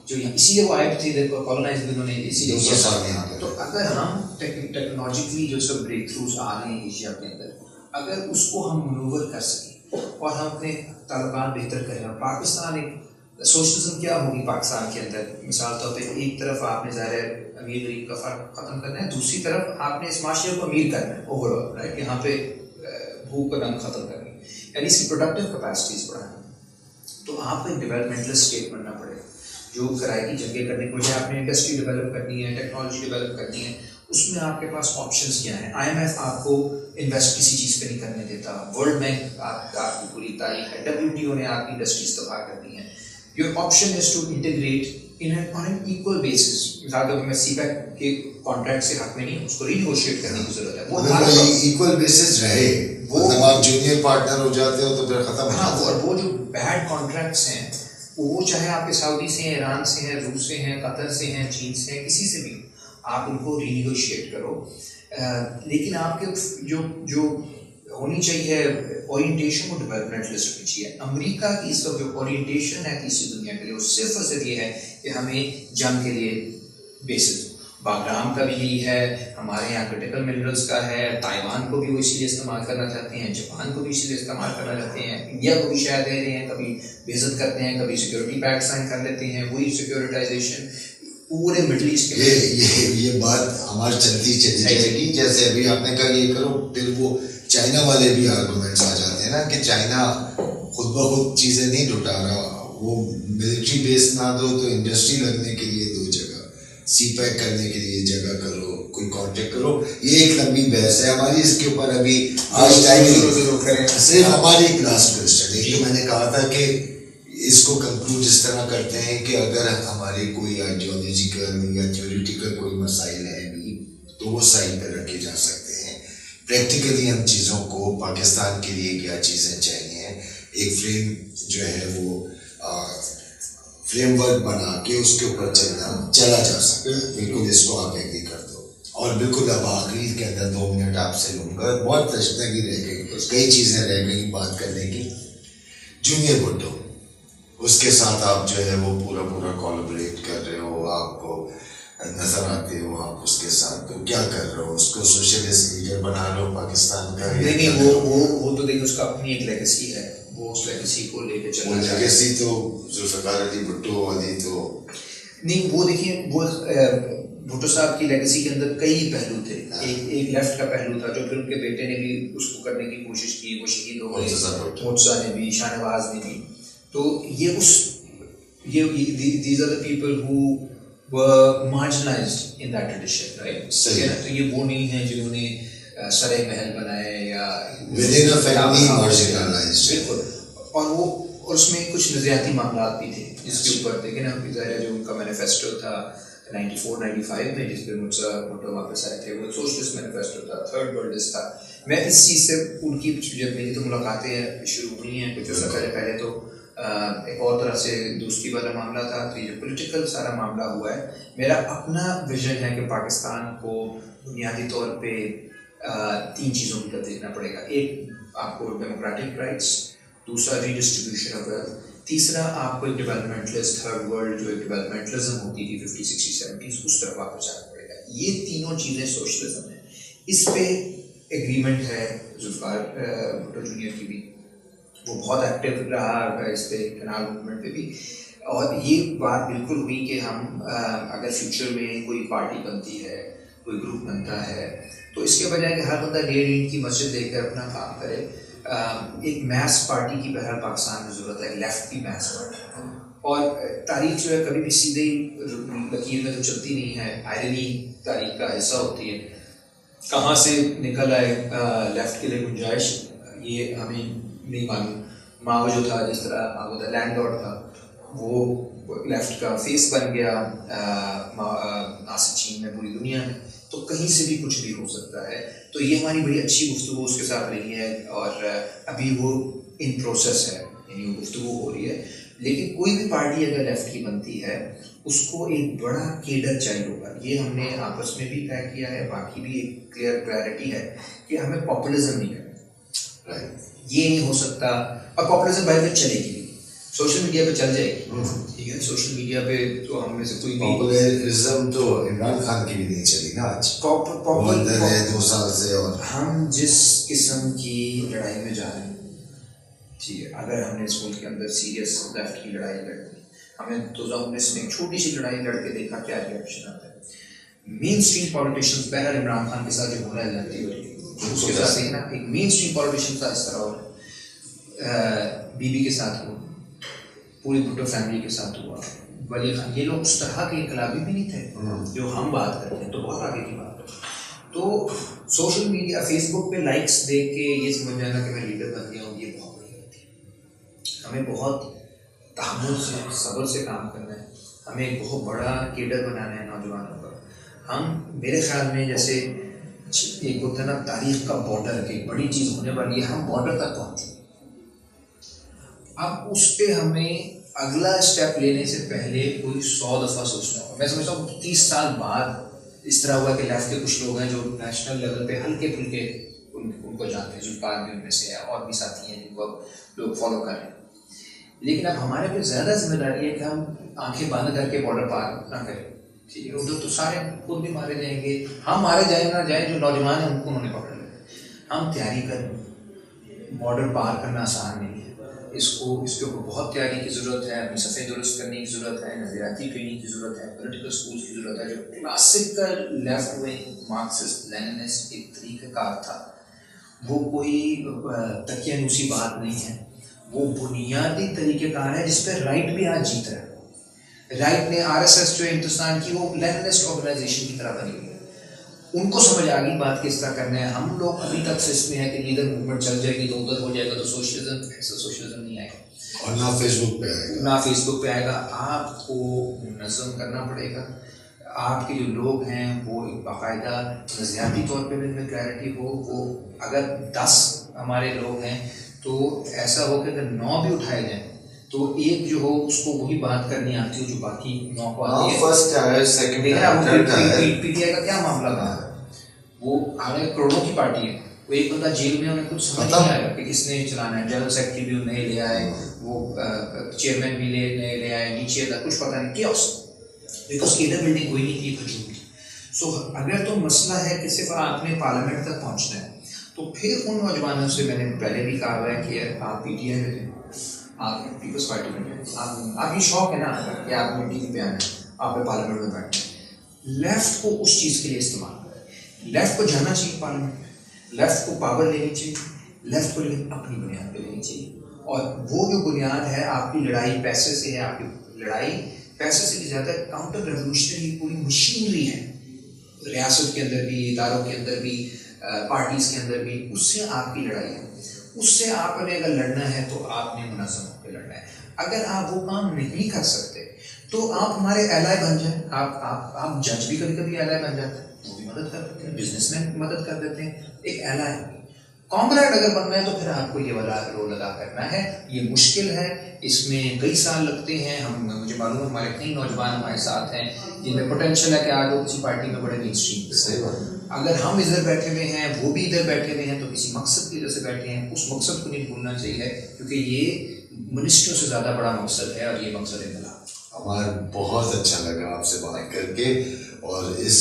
جو یہاں, اسی لیے وہ آئے تھے کالونائز بھی انہوں نے اسی لیے کیا. تو اگر ہم ٹیکنالوجیکلی جو سب بریک تھروز آ رہے ہیں ایشیا کے اندر, اگر اس کو ہم منور کر سکیں اور ہم اپنے تعلقات بہتر کریں. اور پاکستان ایک سوشلزم کیا ہوگی پاکستان کے اندر, مثال طور پہ ایک طرف آپ نے ظاہر ہے امیر غریب کا فرق ختم کرنا ہے, دوسری طرف آپ نے اس معاشرے کو امیر کرنا ہے اوور آل, رائٹ. یہاں پہ بھوک کا رنگ ختم کرنی ہے, یعنی اس کی پروڈکٹیو کیپیسٹیز بڑھانی. تو آپ کو ایک ڈیولپمنٹل اسٹیٹ بننا پڑے گا جو کرائے کی جنگیں کرنے کو جائے. آپ نے انڈسٹری ڈیولپ کرنی ہے, ٹیکنالوجی ڈیولپ کرنی ہے, اس میں آپ کے پاس آپشنس کیا ہیں. IMF آپ کو انویسٹ کسی چیز پہ نہیں کرنے دیتا, ورلڈ بینک آپ کی پوری تاریخ ہے, WTO نے آپ کی انڈسٹریز تباہ کر دی ہیں. Your option is to integrate on an equal basis. مثال طور پہ میں CPEC کے کانٹریکٹ سے حق میں نہیں, اس کو رینیگوشیٹ کرنے کی ضرورت ہے. وہ ایکول بیسس رہے, جب آپ جونیئر پارٹنر ہو جاتے ہو تو پھر ختم ہو جاتا ہے. اور وہ جو بیڈ کانٹریکٹس ہیں وہ چاہے آپ کے سعودی سے ہیں, ایران سے ہیں, روس سے ہیں, قطر سے ہیں, چین سے ہیں, کسی سے بھی, آپ ان کو رینیگوشیٹ کرو. لیکن آپ کے جو ہونی چاہیے اورینٹیشن وہ ڈیولپمنٹلسٹ ہونی چاہیے. امریکہ کی اس وقت جو اورینٹیشن ہے تیسری دنیا کے لیے وہ صرف اور صرف یہ ہے کہ ہمیں جنگ کے لیے بیسز. باگرام کا بھی یہی ہے, ہمارے یہاں کرٹیکل منرلس کا ہے, تائیوان کو بھی وہ اسی لیے استعمال کرنا چاہتے ہیں, جاپان کو بھی اسی لیے استعمال کرنا چاہتے ہیں, انڈیا کو بھی شاید دے رہے ہیں, کبھی بےعزت کرتے ہیں, کبھی سیکورٹی پیکٹ سائن کر لیتے ہیں, وہی سیکورٹائزیشن پورے مڈل ایسٹ کے یہ بات ہماری چلتی چلی جائے گی. جیسے ابھی آپ نے کہا یہ کرو, پھر وہ چائنا والے بھی آرگومنٹس آ جاتے ہیں نا کہ چائنا خود بخود چیزیں نہیں لٹا رہا, وہ ملٹری بیس نہ دو تو انڈسٹری لگنے کے لیے 2 جگہ, CPEC کرنے کے لیے جگہ کرو, کوئی کانٹیکٹ کرو. یہ ایک لمبی بحث ہے ہماری, اس کے اوپر ابھی آج ٹائم کریں. صرف ہماری ایک لاسٹ کوشچن, ایک تو میں نے کہا تھا کہ اس کو کنکلوڈ اس طرح کرتے ہیں کہ اگر ہمارے کوئی آئیڈیالوجیکل یا تھیوریٹیکل کوئی مسائل ہیں بھی تو وہ سائڈ پہ رکھے جا سکتے ہیں. پریکٹیکلی ہم چیزوں کو, پاکستان کے لیے کیا چیزیں چاہیے, ایک فریم جو ہے وہ فریم ورک بنا کے اس کے اوپر چلا جا سکتا ہے. بالکل اس کو آپ ایگری کر دو. اور بالکل اب آخری کے اندر 2 منٹ آپ سے لوں گا, بہت تشنگی رہ گئی, کئی چیزیں رہ گئی بات کرنے کی. جونیئر بھٹو, اس کے ساتھ آپ جو ہے وہ پورا کولابریٹ کر رہے ہو, آپ کو نظر آتے ہو آپ اس کے ساتھ, تو کیا کر رہے ہو, اس کو سوشلسٹ لیڈر بنا لو پاکستان کا؟ نہیں, وہ تو دیکھیں اس کا اپنی ایک لیگیسی ہے, وہ اس لیگیسی کو لے کے چلنا ہے. لیگیسی تو ذوالفقار علی بھٹو والی تو نہیں, وہ دیکھیے وہ بھٹو صاحب کی لیگیسی کے اندر کئی پہلو تھے. ایک لیفٹ کا پہلو تھا جو پھر ان کے بیٹے نے بھی اس کو کرنے کی کوشش کی, وہ شہید ہو گئے, مرتضیٰ نے بھی, شاہ نواز نے بھی. تو these are the people who were marginalized in that tradition, right? تو یہ وہ نہیں ہیں جنہوں نے سرے محل بنائے یا within a family marginalized. بالکل. اور اس میں کچھ نظریاتی معاملات بھی تھے جس کے اوپر دیکھیں نا, ظاہر جو ان کا مینیفیسٹو تھا 94-95 میں جس پہ مرتضیٰ بھٹو واپس آئے تھے, وہ سوشلسٹ مینیفیسٹو تھا, تھرڈ ورلڈسٹ تھا. میں اس چیز سے ان کی جب میری تو ملاقاتیں شروع ہوئی ہیں کچھ عرصہ پہلے تو ایک اور طرح سے دوستی والا معاملہ تھا. تو یہ جو پولیٹیکل سارا معاملہ ہوا ہے, میرا اپنا ویژن ہے کہ پاکستان کو بنیادی طور پہ 3 چیزوں کی طرف دیکھنا پڑے گا. ایک آپ کو ڈیموکریٹک رائٹس, دوسرا ری ڈسٹریبیوشن آف ویلتھ, تیسرا آپ کو ایک ڈیولپمنٹلسٹ تھرڈ ورلڈ جو ایک ڈیولپمنٹلزم ہوتی تھی 50 60 70 اس طرف واپس جانا پڑے گا. یہ تینوں چیزیں سوشلزم ہیں. اس پہ ایگریمنٹ ہے ذوالفقار بھٹو جونیئر کی بھی, وہ بہت ایکٹیو رہا اس پہ کنال موومنٹ پہ بھی. اور یہ بات بالکل ہوئی کہ ہم اگر فیوچر میں کوئی پارٹی بنتی ہے, کوئی گروپ بنتا ہے, تو اس کے بجائے کہ ہر بندہ 1.5 اینٹ کی مسجد دیکھ کر اپنا کام کرے, ایک میس پارٹی کی بہرحال پاکستان میں ضرورت ہے, لیفٹ کی میس پارٹی. اور تاریخ جو ہے کبھی بھی سیدھے لکیر میں تو چلتی نہیں ہے, آئرنی تاریخ کا حصہ ہوتی ہے. کہاں سے نکل آئے لیفٹ کے لیے گنجائش, یہ ہمیں نہیں معلوم. ماؤ جو تھا, جس طرح ماؤ تھا لینڈ لارڈ تھا, وہ لیفٹ کا فیس بن گیا ناصر چین میں, پوری دنیا میں. تو کہیں سے بھی کچھ بھی ہو سکتا ہے. تو یہ ہماری بڑی اچھی گفتگو اس کے ساتھ رہی ہے, اور ابھی وہ ان پروسیس ہے, یعنی وہ گفتگو ہو رہی ہے. لیکن کوئی بھی پارٹی اگر لیفٹ کی بنتی ہے, اس کو ایک بڑا کیڈر چاہیے ہوگا. یہ ہم نے آپس میں بھی طے کیا ہے, باقی بھی ایک کلیئرٹی ہے کہ ہمیں پاپولزم نہیں کرنا, یہ نہیں ہو سکتا. اور پاپولزم باہر میں چلے گی, سوشل میڈیا پہ چل جائے گی, ٹھیک ہے. سوشل میڈیا پہ تو ہم میں سے کوئی پاپولرزم تو عمران خان کی بھی نہیں چلی نا آج, اندر ہے 2 سال سے. اور ہم جس قسم کی لڑائی میں جا رہے ہیں, ٹھیک ہے, اگر ہم نے اس ملک کے اندر سیریس لیفٹ کی لڑائی لڑی, ہمیں 2019 میں ایک چھوٹی سی لڑائی لڑ کے دیکھا کیا ریئیکشن آتا ہے. مین اسٹریم پالیٹیشینس بہرحال عمران خان کے ساتھ جو ہو رہا ہے جانتی ہو رہی ہے, اس کے ساتھ دیکھنا ایک مین اسٹریم پالیٹیشین کا اس طرح ہو رہا ہے, بی بی کے ساتھ ہوا, پوری بھٹو فیملی کے ساتھ ہوا, ولی خان, یہ لوگ اس طرح کے انقلابی بھی نہیں تھے جو ہم بات کرتے ہیں, تو بہت آگے کی بات ہے. تو سوشل میڈیا, فیس بک پہ لائکس دیکھ کے یہ سمجھ جانا کہ میں لیڈر بن گیا ہوں, یہ بہت بڑی غلطی ہے. ہمیں بہت تحمل سے, صبر سے کام کرنا ہے. ہمیں ایک بہت بڑا کیڈر بنانا ہے نوجوانوں کا. ہم میرے خیال میں جیسے ایک ہوتا ہے نا تاریخ کا بارڈر, ایک بڑی چیز ہونے والی ہے, ہم بارڈر تک پہنچے. اب اس پہ ہمیں اگلا اسٹیپ لینے سے پہلے کوئی 100 دفعہ سوچنا ہوگا. میں سمجھتا ہوں 30 سال بعد اس طرح ہوا کہ لیفٹ کے کچھ لوگ ہیں جو نیشنل لیول پہ ہلکے پھلکے ان کو جانتے ہیں, ذوالفقار بھی ان میں سے ہے, اور بھی ساتھی ہیں جن کو لوگ فالو کر رہے ہیں. لیکن اب ہمارے پہ زیادہ ذمہ داری ہے کہ ہم آنکھیں بند کر کے بارڈر پار نہ کریں, ٹھیک ہے. ادھر تو سارے خود بھی مارے جائیں گے, ہم مارے جائیں نہ جائیں, جو نوجوان ہیں ان کو انہوں نے پکڑ لیا. ہم تیاری کریں, بارڈر پار کرنا آسان نہیں ہے. اس کے اوپر بہت تیاری کی ضرورت ہے, اپنی صفحے درست کرنے کی ضرورت ہے, نظریاتی ٹریننگ کی ضرورت ہے, پولیٹیکل اسکولس کی ضرورت ہے. جو کلاسیکل لیفٹ ونگ مارکسسٹ لیننسٹ ایک طریقہ کار تھا, وہ کوئی تکیہ نوسی بات نہیں ہے, وہ بنیادی طریقہ کار ہے جس پہ رائٹ بھی آج جیت رہا ہے. رائٹ نے RSS جو ہندوستان کی, وہ لیننسٹ آرگنائزیشن کی طرح بنی ہوئی ہے. ان کو سمجھ آ گئی بات کس طرح کرنا ہے. ہم لوگ ابھی تک سے اس میں ہے کہ ادھر موومنٹ چل جائے گی تو ادھر ہو جائے گا, تو سوشلزم, ایسا سوشلزم نہیں آئے گا, اور نہ فیس بک پہ آئے گا, نہ فیس بک پہ آئے گا. آپ کو منظم کرنا پڑے گا. آپ کے جو لوگ ہیں وہ ایک باقاعدہ نظریاتی طور پہ بھی ان میں کلیئرٹی ہو. وہ اگر 10 ہمارے لوگ ہیں تو ایسا ہو کہ اگر 9 بھی اٹھائے جائیں تو ایک جو ہو اس کو وہی بات کرنی آتی ہو جو باقی 9 کو آتی ہے. فرسٹ ہے, سیکنڈ ہے, پی ٹی آئی کا کیا معاملہ تھا, وہ آگے کروڑوں کی پارٹی ہے, وہ ایک بندہ جیل میں, انہیں کچھ سمجھ نہیں آیا کہ کس نے چلانا ہے. جنرل سیکرٹری بھی نئے لے آئے, وہ چیئرمین بھی نئے لے آئے, نیچے کا کچھ پتہ نہیں کیا اس بیکاز کیڈر بلڈنگ کوئی نہیں تھی ہجوم کی. سو اگر تو مسئلہ ہے کہ صرف آپ نے پارلیمنٹ تک پہنچنا ہے, تو پھر ان نوجوانوں سے میں نے پہلے بھی کہا ہوا ہے کہ آپ پی ٹی آئی میں تھے, آپ پیپلز پارٹی میں تھے, آپ یہ شوق ہے نا کہ آپ نے ٹی وی پہ آنا ہے, آپ نے پارلیمنٹ میں بیٹھنا ہے. لیفٹ کو اس چیز کے لیے استعمال کریں. لیفٹ کو جانا چاہیے پارلیمنٹ میں, لیفٹ کو پاور لینی چاہیے, لیفٹ کو لیکن اپنی بنیاد پہ لینی چاہیے. اور وہ جو بنیاد ہے آپ کی لڑائی پیسے سے ہے, آپ کی لڑائی پیسے سے بھی زیادہ کاؤنٹر ریولیوشنری پوری مشینری ہے, ریاست کے اندر بھی, اداروں کے اندر بھی, پارٹیز کے اندر بھی. اس سے آپ کی لڑائی ہے. اس سے آپ نے اگر لڑنا ہے تو آپ نے منظم ہو کے لڑنا ہے. اگر آپ وہ کام نہیں کر سکتے تو آپ ہمارے ایلائے بن جائیں. آپ جج بھی کبھی کبھی ایلائے بن جاتے ہیں, وہ بھی مدد کر دیتے ہیں, بزنس مین مدد کر دیتے ہیں, ایک ایلائے. کامریڈ اگر بننا ہے تو پھر آپ کو یہ والا رول ادا کرنا ہے. یہ مشکل ہے, اس میں کئی سال لگتے ہیں. مجھے معلوم ہے ہمارے کئی نوجوان ہمارے ساتھ ہیں جن میں پوٹینشیل ہے کہ آج وہ کسی پارٹی میں بڑے مین اسٹریم پہ. صحیح بات. اگر ہم ادھر بیٹھے ہوئے ہیں, وہ بھی ادھر بیٹھے ہوئے ہیں, تو کسی مقصد کی وجہ سے بیٹھے ہیں. اس مقصد کو نہیں بھولنا چاہیے, کیونکہ یہ منسٹروں سے زیادہ بڑا مقصد ہے، اور یہ مقصد انقلاب۔ ہمارا بہت اچھا لگا آپ سے بات کر کے، اور اس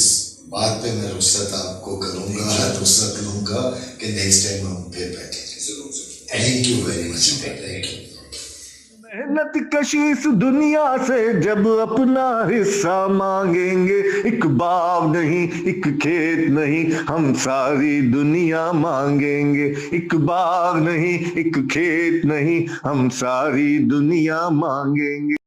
بات پہ میں رخصت آپ کو کروں گا، رخصت لوں گا کہ نیکسٹ ٹائم ہم پھر بیٹھیں گے ضرور۔ Thank you very much, thank you. محنت کشی اس دنیا سے جب اپنا حصہ مانگیں گے، ایک باغ نہیں ایک کھیت نہیں ہم ساری دنیا مانگیں گے، ایک باغ نہیں ایک کھیت نہیں ہم ساری دنیا مانگیں گے۔